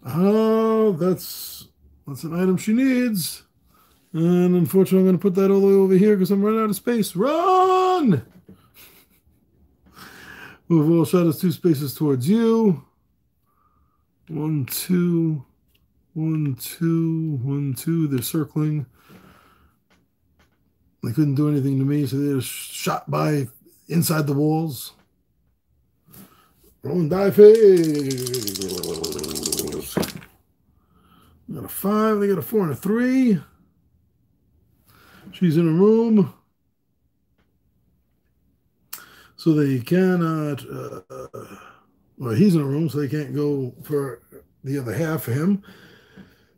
Oh, that's an item she needs. And unfortunately, I'm going to put that all the way over here because I'm running out of space. Run! Move all shadows 2 spaces towards you. 1, 2, 1, 2, 1, 2. They're circling. They couldn't do anything to me, so they just shot by inside the walls. Rolling die phase. Got a 5. They got a 4 and a 3. She's in a room. So they cannot, well, he's in a room, so they can't go for the other half of him.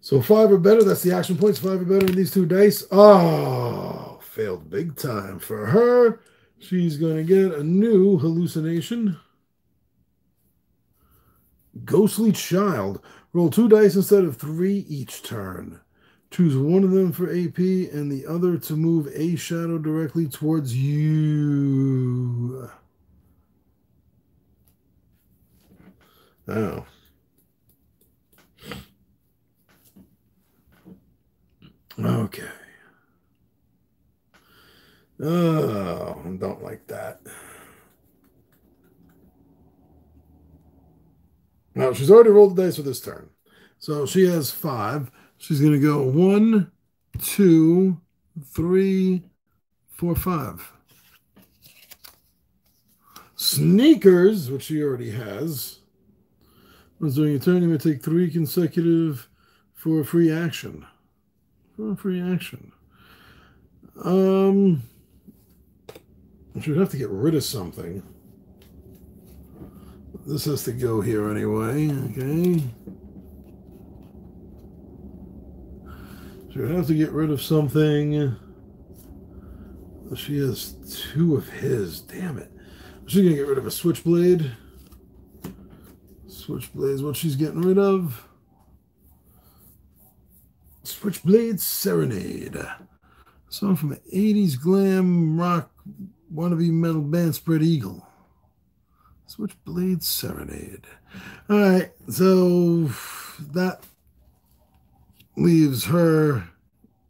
So 5 or better, that's the action points. 5 or better in these 2 dice. Oh, failed big time for her. She's going to get a new hallucination. Ghostly Child. Roll 2 dice instead of 3 each turn. Choose one of them for AP and the other to move a shadow directly towards you. Oh. Okay. Oh, I don't like that. Now, she's already rolled the dice for this turn. So she has 5. She's going to go 1, 2, 3, 4, 5. Sneakers, which she already has. Once during your turn, you may take 3 consecutive for a free action. For a free action. She'd have to get rid of something. This has to go here anyway. Okay. She would have to get rid of something. She has 2 of his. Damn it. She's going to get rid of a switchblade. Switchblade is what she's getting rid of. Switchblade Serenade. Song from the 80s glam rock wannabe metal band Spread Eagle. Switchblade Serenade. All right, so that leaves her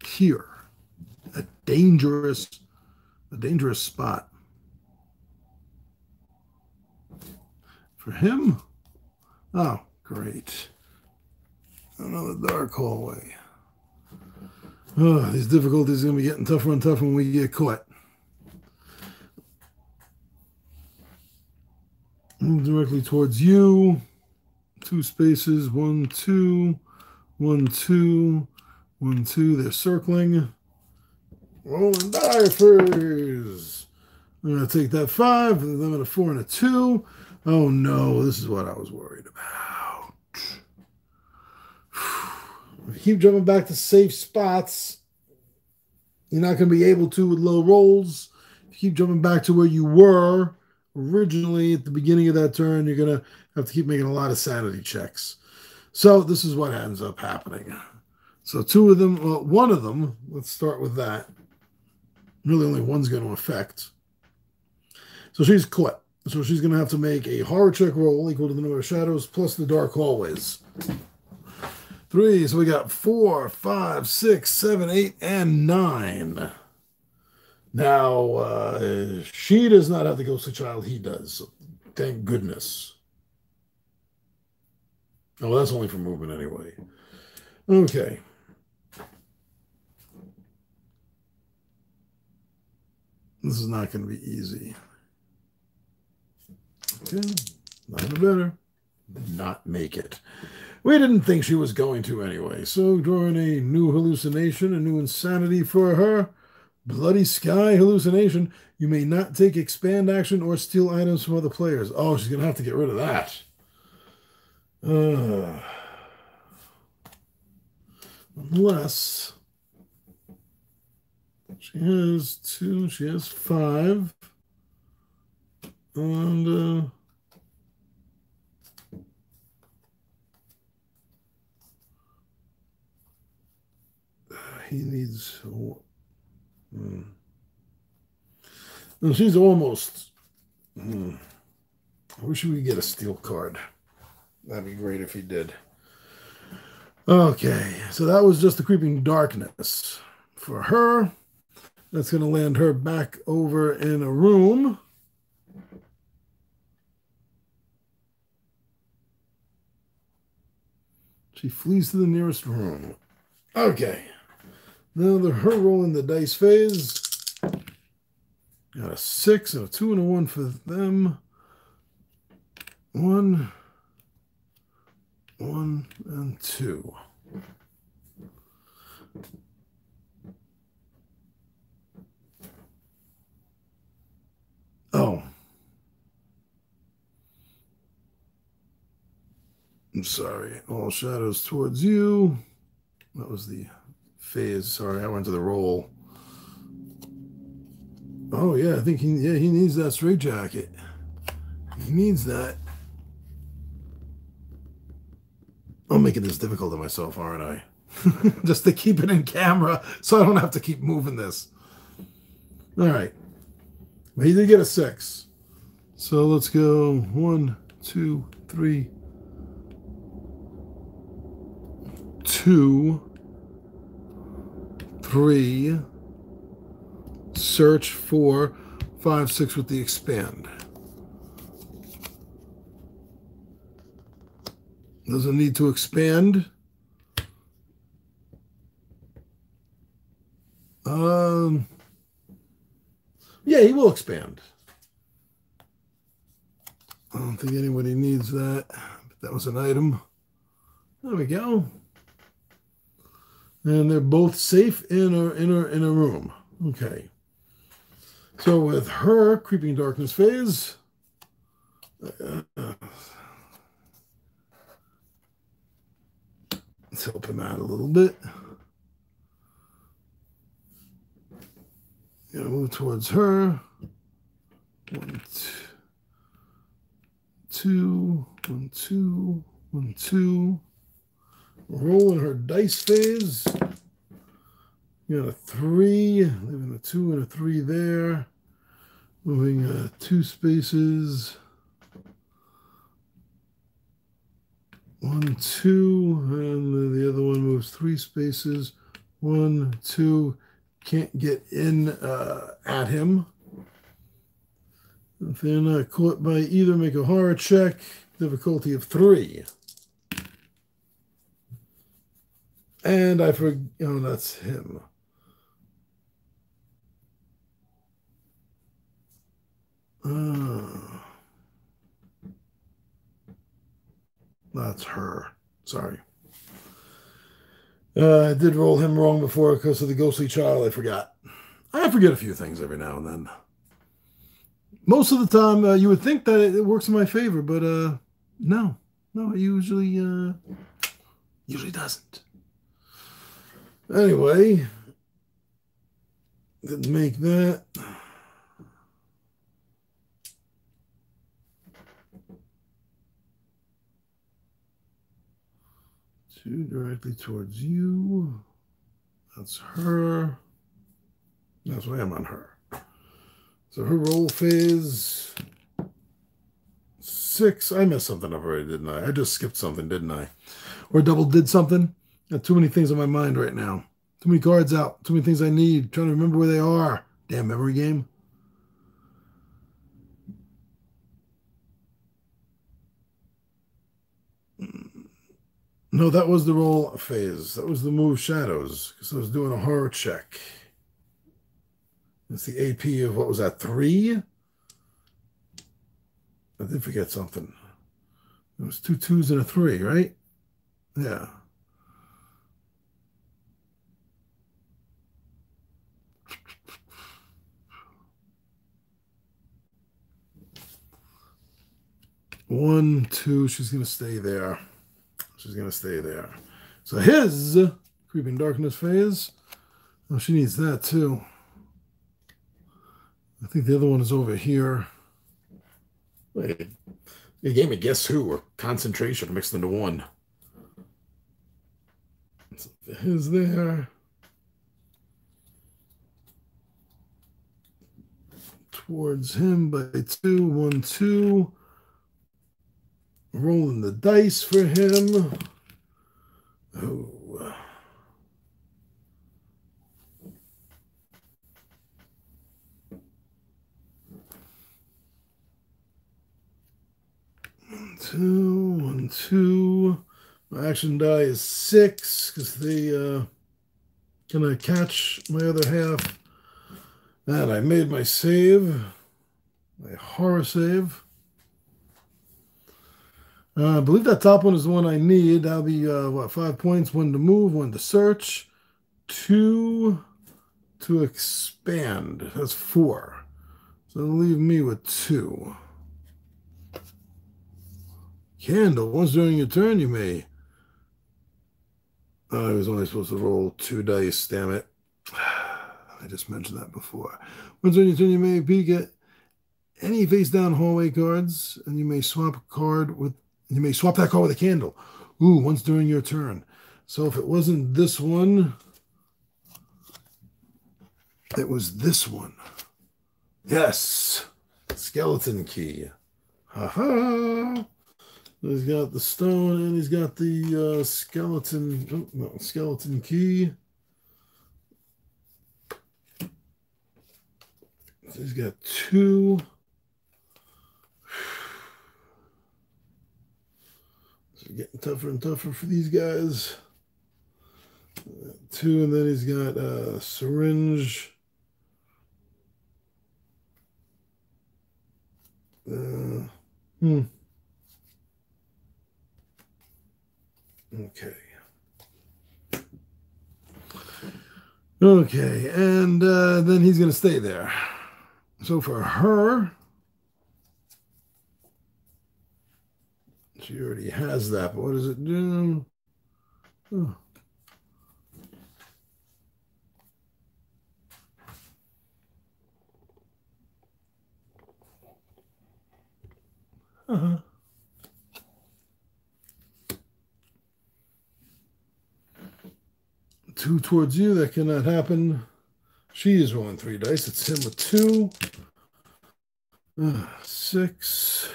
here. A dangerous spot. For him? Oh, great. Another dark hallway. Oh, these difficulties are going to be getting tougher and tougher when we get caught. Move directly towards you. 2 spaces. 1, 2. 1, 2. 1, 2. They're circling. Rolling die first. I'm going to take that 5. And then I'm going to 4 and a 2. Oh no, this is what I was worried about. If you keep jumping back to safe spots, you're not going to be able to with low rolls. If you keep jumping back to where you were originally at the beginning of that turn, you're going to have to keep making a lot of sanity checks. So this is what ends up happening. So 2 of them, well, 1 of them, let's start with that. Really only one's going to affect. So she's caught. So she's going to have to make a horror check roll equal to the number of shadows plus the dark hallways. 3. So we got 4, 5, 6, 7, 8, and 9. Now, she does not have the ghostly child. He does. So thank goodness. Oh, that's only for movement anyway. Okay. This is not going to be easy. Okay. Not better. Did not make it. We didn't think she was going to anyway. So drawing a new hallucination, a new insanity for her. Bloody Sky hallucination. You may not take expand action or steal items from other players. Oh, she's going to have to get rid of that. Unless she has 2, she has 5. And he needs. And she's almost. I wish we could get a steel card. That'd be great if he did. Okay, so that was just the Creeping Darkness. For her, that's going to land her back over in a room. She flees to the nearest room. Okay. Now her roll in the dice phase. Got a 6 and a 2 and a 1 for them. 1, 1, and 2. Oh. I'm sorry. All shadows towards you. That was the phase. Sorry, I went to the roll. Oh yeah, I think he needs that straitjacket. He needs that. I'm making this difficult on myself, aren't I? Just to keep it in camera so I don't have to keep moving this. All right. But he did get a 6. So let's go 1, 2, 3, 2, 3. Search 4, 5, 6 with the expand. Doesn't need to expand. Yeah, he will expand. I don't think anybody needs that. But that was an item. There we go. And they're both safe in a room. Okay. So with her Creeping Darkness phase, let's help him out a little bit. Gonna move towards her. 1, 2, 1, 2, 1, 2. Rolling her dice phase. You got a 3, leaving a 2 and a 3 there. Moving 2 spaces. 1, 2, and the other one moves 3 spaces. 1, 2. Can't get in at him. If they're not caught by either, make a horror check. Difficulty of 3. And I forget. Oh, that's him. That's her. Sorry. I did roll him wrong before because of the ghostly child. I forgot. I forget a few things every now and then. Most of the time, you would think that it works in my favor, but no, it usually doesn't. Anyway, didn't make that. Two directly towards you. That's her. That's why I'm on her. So her roll phase 6. I messed something up already, didn't I? I just skipped something, didn't I? Or double did something. Got too many things on my mind right now. Too many cards out. Too many things I need. Trying to remember where they are. Damn memory game. No, that was the roll phase. That was the move shadows because I was doing a horror check. It's the AP of what was that, 3? I did forget something. It was 2 2s and a 3, right? Yeah. One, 2. She's going to stay there. She's going to stay there. So his Creeping Darkness phase. Oh, she needs that too. I think the other one is over here. Wait, you gave me Guess Who or Concentration mixed into one. So his there. Towards him by 2. 1 2. Rolling the dice for him. Oh. 1 2. 1 2. My action die is 6 because they can catch my other half. And I made my save, my horror save. I believe that top one is the one I need. That'll be, 5 points. 1 to move, 1 to search, 2 to expand. That's 4. So that'll leave me with 2. Candle. Once during your turn, you may. I was only supposed to roll 2 dice, damn it. I just mentioned that before. Once during your turn, you may peek at any face-down hallway cards, and you may swap a card with. You may swap that card with a candle. Ooh, once during your turn. So if it wasn't this one, it was this one. Yes, skeleton key. Ha-ha. He's got the stone and he's got the skeleton. Oh, no, skeleton key. So he's got 2. It's getting tougher and tougher for these guys. 2, and then he's got a syringe. Okay. Okay, and then he's going to stay there. So for her, she already has that, but what does it do? Oh. Uh-huh. 2 towards you. That cannot happen. She is rolling 3 dice. It's him with 2. 6.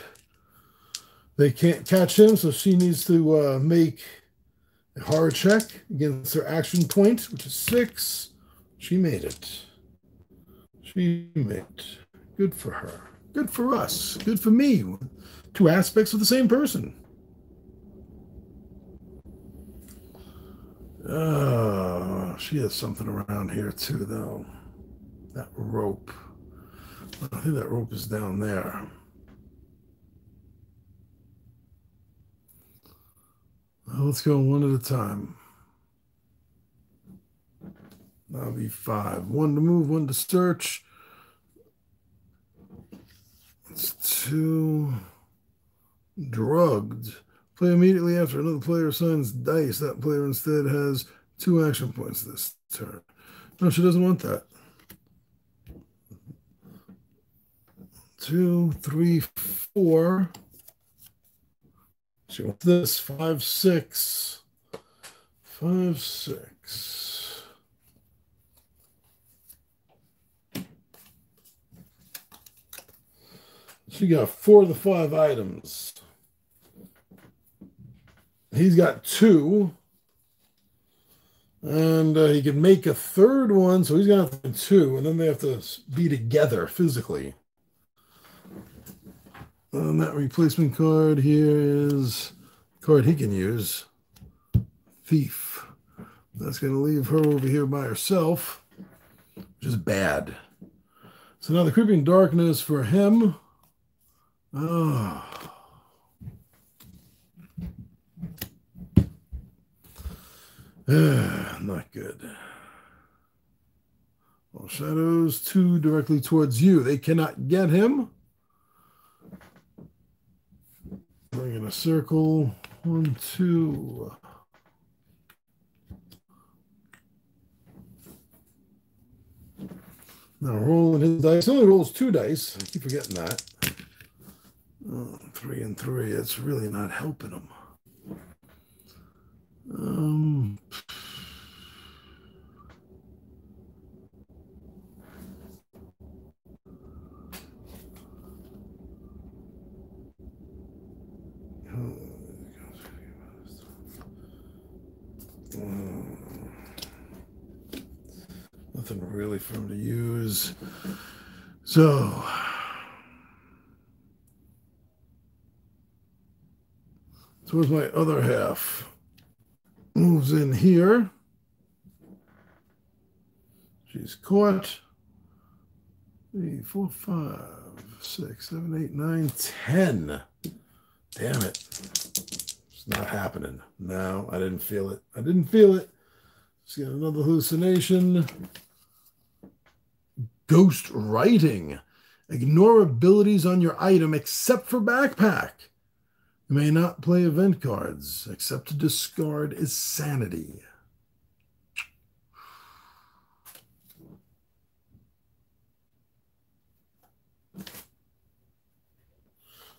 They can't catch him, so she needs to make a horror check against her action point, which is 6. She made it. She made it. Good for her. Good for us. Good for me. 2 aspects of the same person. She has something around here too, though. That rope. I think that rope is down there. Well, let's go one at a time. That'll be 5. 1 to move, 1 to search. It's 2. Drugged. Play immediately after another player assigns dice. That player instead has 2 action points this turn. No, she doesn't want that. 2, 3, 4. She wants this. 5, 6. 5, 6. She got 4 of the 5 items. He's got 2. And he can make a 3rd one, so he's going to have 2, and then they have to be together physically. And that replacement card here is a card he can use. thief. That's going to leave her over here by herself, which is bad. So now the creeping darkness for him. Oh. Not good. Well, shadows, 2 directly towards you. They cannot get him. Bring in a circle. 1, 2. Now rolling his dice. He only rolls 2 dice. I keep forgetting that. 3 and 3. It's really not helping him. Nothing really for him to use. So where's my other half? Moves in here. She's caught. 3, 4, 5, 6, 7, 8, 9, 10. Damn it. It's not happening. No, I didn't feel it. I didn't feel it. Let's get another hallucination. Ghost writing. Ignore abilities on your item except for backpack. You may not play event cards except to discard is sanity.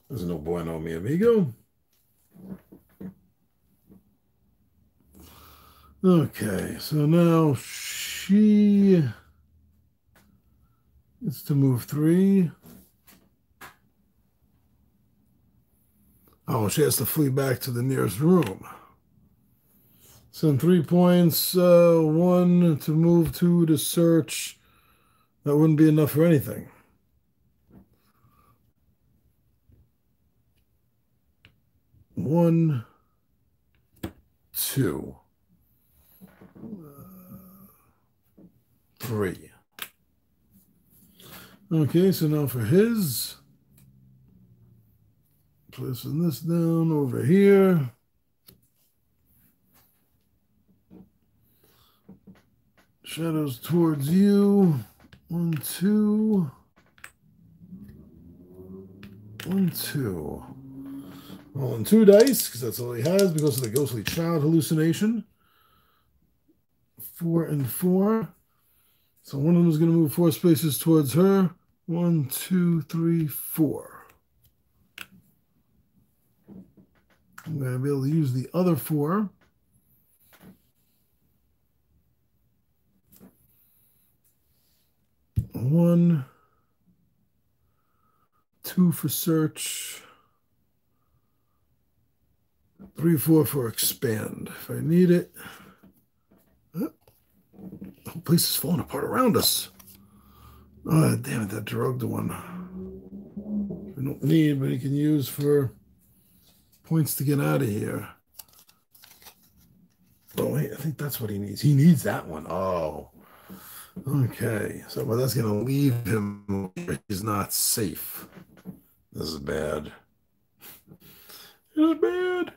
There's no bueno, mi amigo. Okay, so now she gets to move 3. Oh, she has to flee back to the nearest room. Send 3 points. 1 to move, 2 to search. That wouldn't be enough for anything. One, 2, 3. Okay, so now for his, placing this down over here. Shadows towards you. 1, 2. 1, 2. Rolling 2 dice, because that's all he has, because of the ghostly child hallucination. 4 and 4. So one of them is going to move 4 spaces towards her. 1, 2, 3, 4. I'm going to be able to use the other 4. One, 2 for search. 3, 4 for expand. If I need it. The whole place is falling apart around us. Oh, damn it, that drugged one. We don't need, but he can use for points to get out of here. Oh, wait, I think that's what he needs. He needs that one. Oh. Okay. So, well, that's going to leave him. He's not safe. This is bad. This is bad.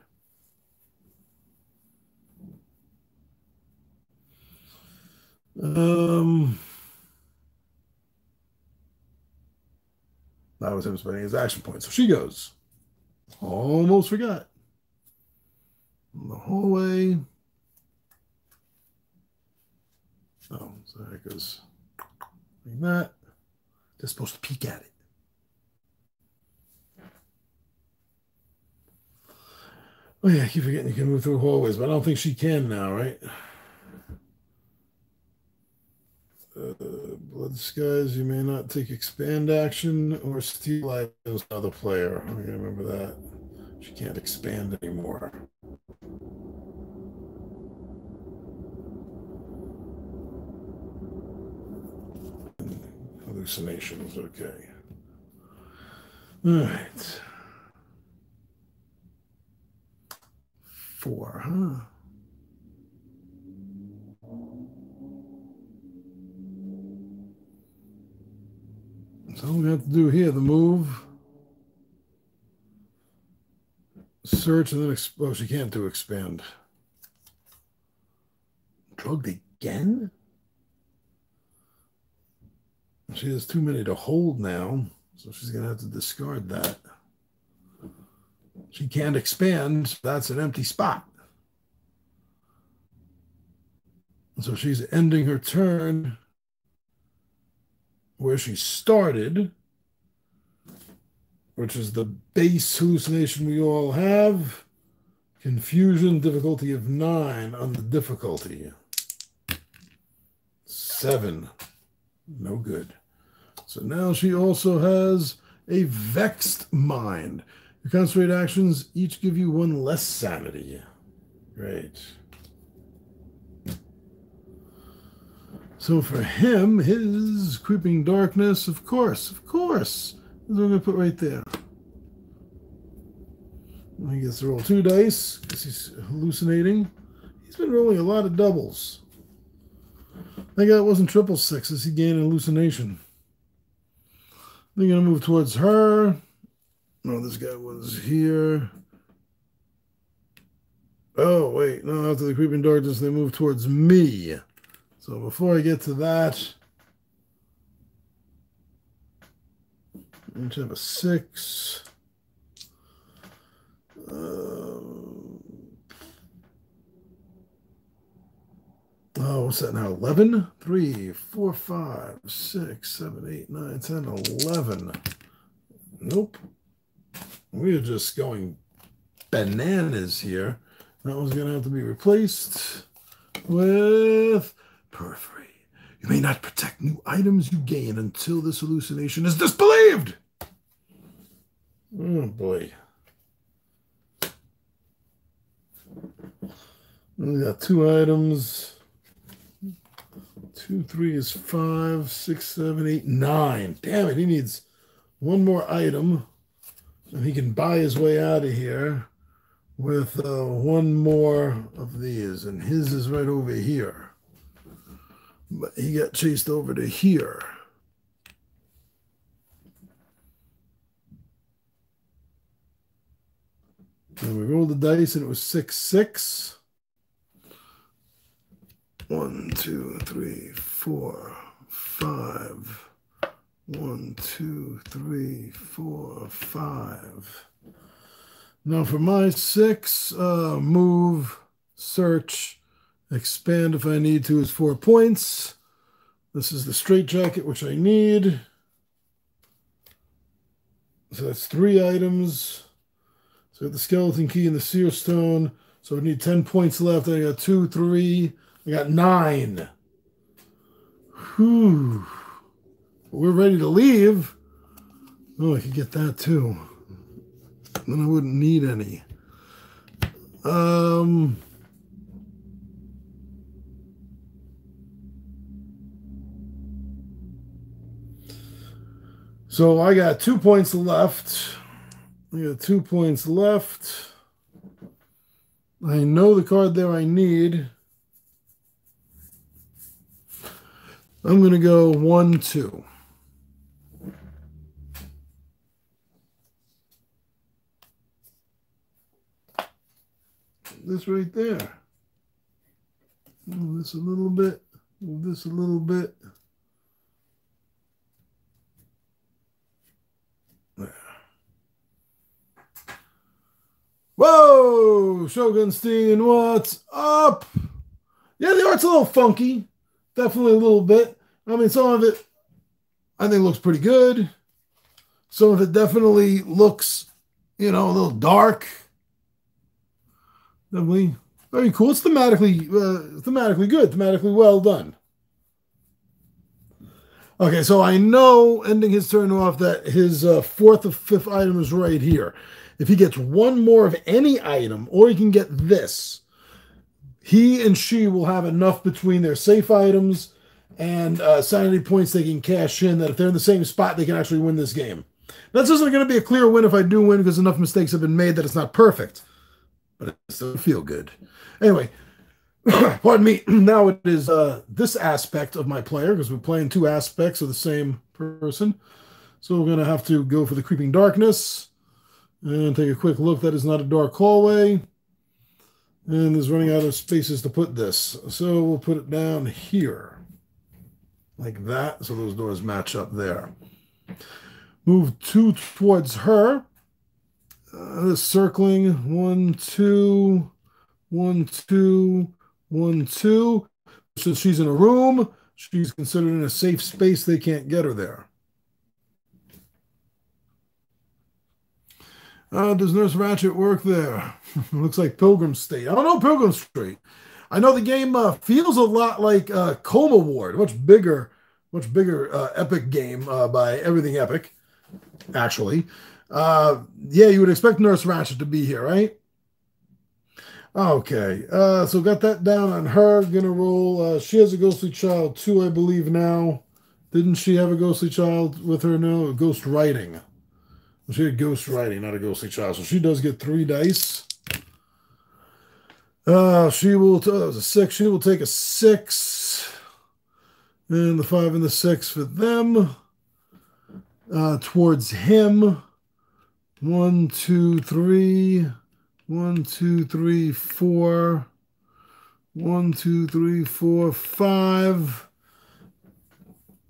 That was him spending his action point. So she goes. Almost forgot. In the hallway. Oh, so there it goes. Like that. Just supposed to peek at it. Oh yeah, I keep forgetting you can move through hallways, but I don't think she can now, right? Blood skies, you may not take expand action or steal items to another player. I gotta remember that. She can't expand anymore. Hallucinations, okay. All right. 4, huh? So we have to do here the move, search, and then oh, she can't do expand. Drugged again? She has too many to hold now, so she's going to have to discard that. She can't expand, so that's an empty spot. So she's ending her turn where she started, which is the base hallucination we all have. Confusion, difficulty of 9 on the difficulty. 7. No good. So now she also has a vexed mind. Your concentrate actions each give you 1 less sanity. Great. So for him, his creeping darkness, of course. That's what I'm going to put right there. He gets to roll 2 dice because he's hallucinating. He's been rolling a lot of doubles. Thank God it wasn't triple sixes. He gained an hallucination. They're going to move towards her. No, this guy was here. Oh, wait. No, after the creeping darkness, they move towards me. So before I get to that, let's have a 6. Oh, what's that now? 11? 3, 4, 5, 6, 7, 8, 9, 10, 11. Nope. We're just going bananas here. That one's going to have to be replaced with periphery. You may not protect new items you gain until this hallucination is disbelieved. Oh, boy. We got 2 items. 2, 3 is 5, 6, 7, 8, 9. Damn it, he needs 1 more item. And he can buy his way out of here with 1 more of these. And his is right over here. But he got chased over to here. And we rolled the dice and it was 6, 6. 1, 2, 3, 4, 5. 1, 2, 3, 4, 5. Now for my 6, move, search, expand if I need to is 4 points. This is the straitjacket, which I need. So that's 3 items. So I got the skeleton key and the seer stone. So I need 10 points left. I got 2, 3. I got 9. Whew. We're ready to leave. Oh, I could get that too. Then I wouldn't need any. So I got 2 points left. I got 2 points left. I know the card there I need. I'm going to go 1, 2. This right there. Move this a little bit. Move this a little bit. There. Whoa! Shogunstein, what's up? Yeah, the art's a little funky. Definitely a little bit. I mean, some of it I think looks pretty good. Some of it definitely looks, a little dark. Definitely very cool. It's thematically good, thematically well done. Okay, so I know ending his turn off that his 4th or 5th item is right here. If he gets 1 more of any item, or he can get this, he and she will have enough between their safe items and sanity points they can cash in that if they're in the same spot, they can actually win this game. That's just going to be a clear win if I do win because enough mistakes have been made that it's not perfect. But it still feel good. Anyway, pardon me. Now it is this aspect of my player because we're playing 2 aspects of the same person. So we're going to have to go for the Creeping Darkness and take a quick look. That is not a dark hallway. And there's running out of spaces to put this. So we'll put it down here. Like that. So those doors match up there. Move 2 towards her. Circling 1, 2, 1, 2, 1, 2. So she's in a room. She's considered in a safe space. They can't get her there. Does Nurse Ratched work there? Looks like Pilgrim State. I don't know Pilgrim Street. I know the game feels a lot like Coma Ward, much bigger epic game by Everything Epic, actually. Yeah, you would expect Nurse Ratched to be here, right? Okay, so got that down on her. Gonna roll. She has a ghostly child too, I believe now. Didn't she have a ghostly child with her? No, ghost writing. She had ghost writing, not a ghostly child. So she does get 3 dice. She will. That was a 6. She will take a 6, and the 5 and the 6 for them. Towards him. 1, 2, 3. 1, 2, 3, 4. 1, 2, 3, 4, 5.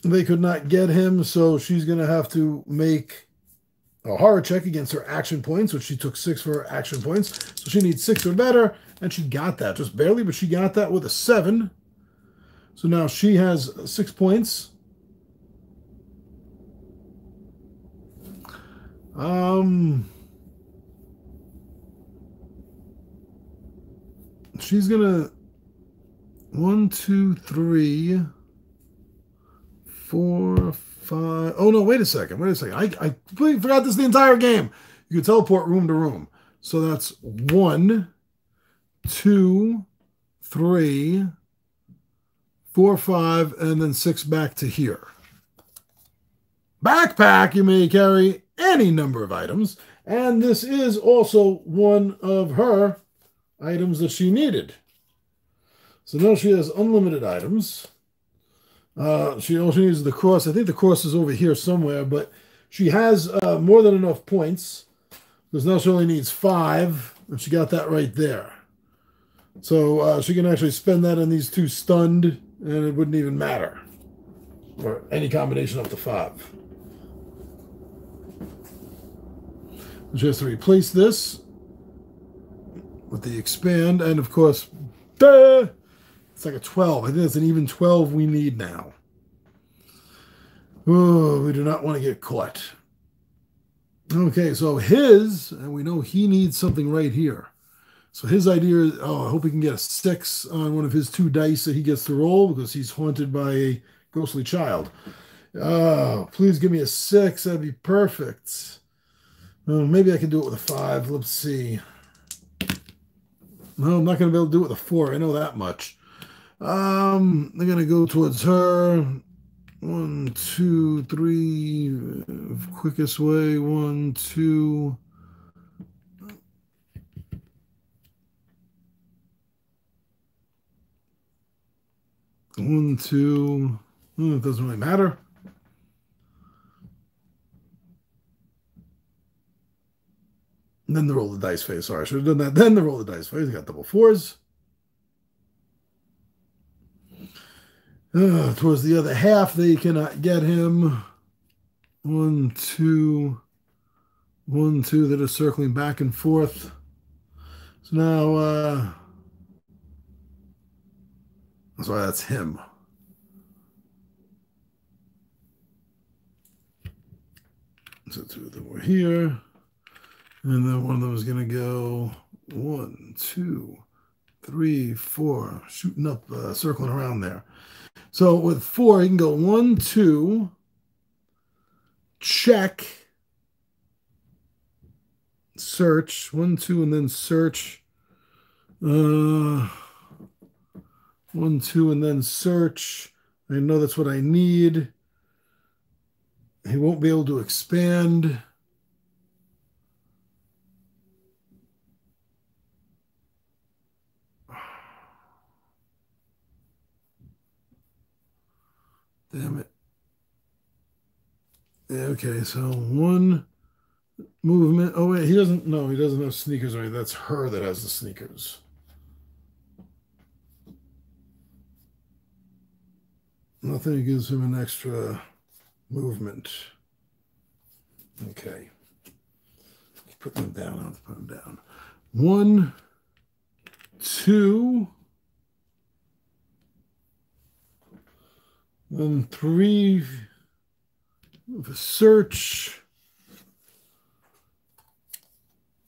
They could not get him, so she's going to have to make a horror check against her action points, which she took 6 for her action points. So she needs 6 or better, and she got that. Just barely, but she got that with a 7. So now she has 6 points. She's gonna 1, 2, 3, 4, 5. Oh no, wait a second. I completely forgot this the entire game. You can teleport room to room. So that's 1, 2, 3, 4, 5, and then 6 back to here. Backpack, you may carry any number of items, and this is also one of her items that she needed. So now she has unlimited items. She also needs the cross. I think the cross is over here somewhere, but she has more than enough points because now she only needs 5, and she got that right there. So she can actually spend that on these 2 stunned, and it wouldn't even matter. Or any combination up to 5. She has to replace this with the expand, and of course, it's like a 12. I think it's an even 12 we need now. Oh, we do not want to get caught. Okay, so and we know he needs something right here. So his idea is, I hope he can get a 6 on one of his 2 dice that he gets to roll because he's haunted by a ghostly child. Please give me a 6. That'd be perfect. Maybe I can do it with a 5. Let's see. No, I'm not going to be able to do it with a 4. I know that much. I'm going to go towards her. 1, 2, 3. Quickest way. 1, 2. One, 2. It doesn't really matter. And then the roll the dice phase. Sorry, I should have done that. Then the roll the dice phase. I got double 4s. Towards the other half, they cannot get him. 1, 2. 1, 2 that are circling back and forth. So now, that's why that's him. So 2 of them were here. And then one of them is going to go 1, 2, 3, 4, shooting up, circling around there. So with 4, he can go 1, 2, check, search, 1, 2, and then search. 1, 2, and then search. I know that's what I need. He won't be able to expand. Damn it. Okay, so one movement. Oh wait, he doesn't. No, he doesn't have sneakers. Right, that's her that has the sneakers. Nothing gives him an extra movement. Okay. Put them down. I'll put them down. 1, 2, then 3 for search.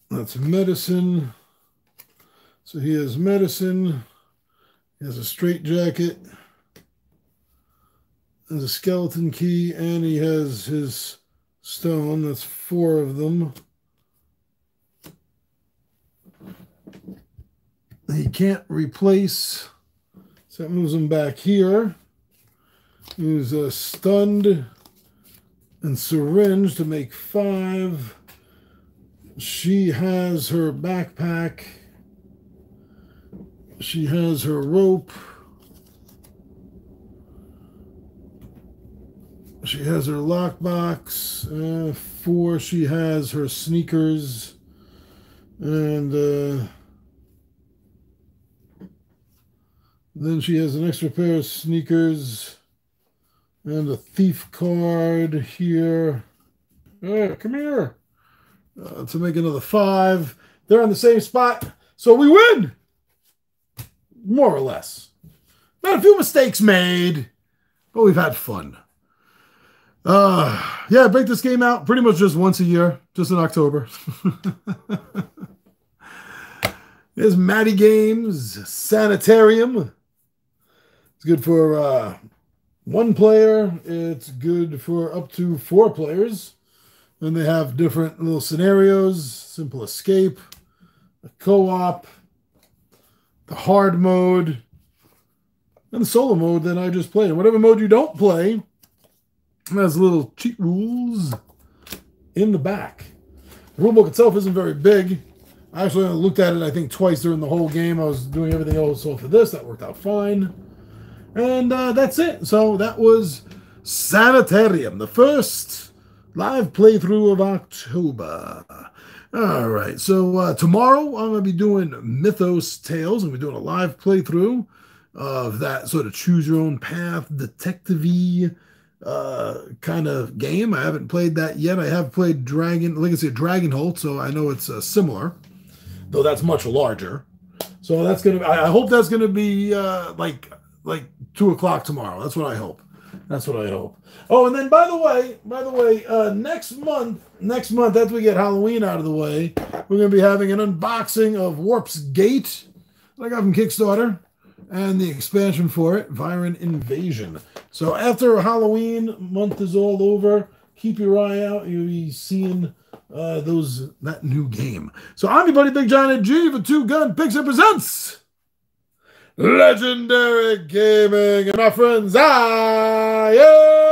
That's medicine. So he has medicine. He has a straitjacket. There's a skeleton key, and he has his stone. That's 4 of them. He can't replace, so that moves him back here. Use a stunned and syringe to make 5. She has her backpack. She has her rope. She has her lockbox. 4, she has her sneakers. And then she has an extra pair of sneakers and a thief card here. Hey, come here. To make another 5. They're on the same spot, so we win. More or less. Not a few mistakes made, but we've had fun. Yeah, I break this game out pretty much just once a year, just in October. There's Maddie Games, Sanitarium. It's good for 1 player. It's good for up to 4 players. And they have different little scenarios. Simple escape, a co-op, the hard mode, and the solo mode that I just played. Whatever mode you don't play, has little cheat rules in the back. The rulebook itself isn't very big. I actually looked at it, I think, twice during the whole game. I was doing everything else, so for this, that worked out fine. And that's it. So that was Sanitarium, the first live playthrough of October. All right, so tomorrow I'm going to be doing Mythos Tales. I'm going to be doing a live playthrough of that sort of choose-your-own-path, detective-y kind of game. I haven't played that yet. I have played Legacy of Dragonholt, so I know it's similar, though that's much larger. So that's gonna. I hope that's gonna be like 2 o'clock tomorrow. That's what I hope. That's what I hope. Oh, and then by the way, next month after we get Halloween out of the way, we're gonna be having an unboxing of Warp's Gate that I got from Kickstarter, and the expansion for it, Viren Invasion. So after Halloween month is all over, keep your eye out. You'll be seeing that new game. So I'm your buddy Big Giant G for Two Gun Pixie presents Legendary Gaming, and my friends, I am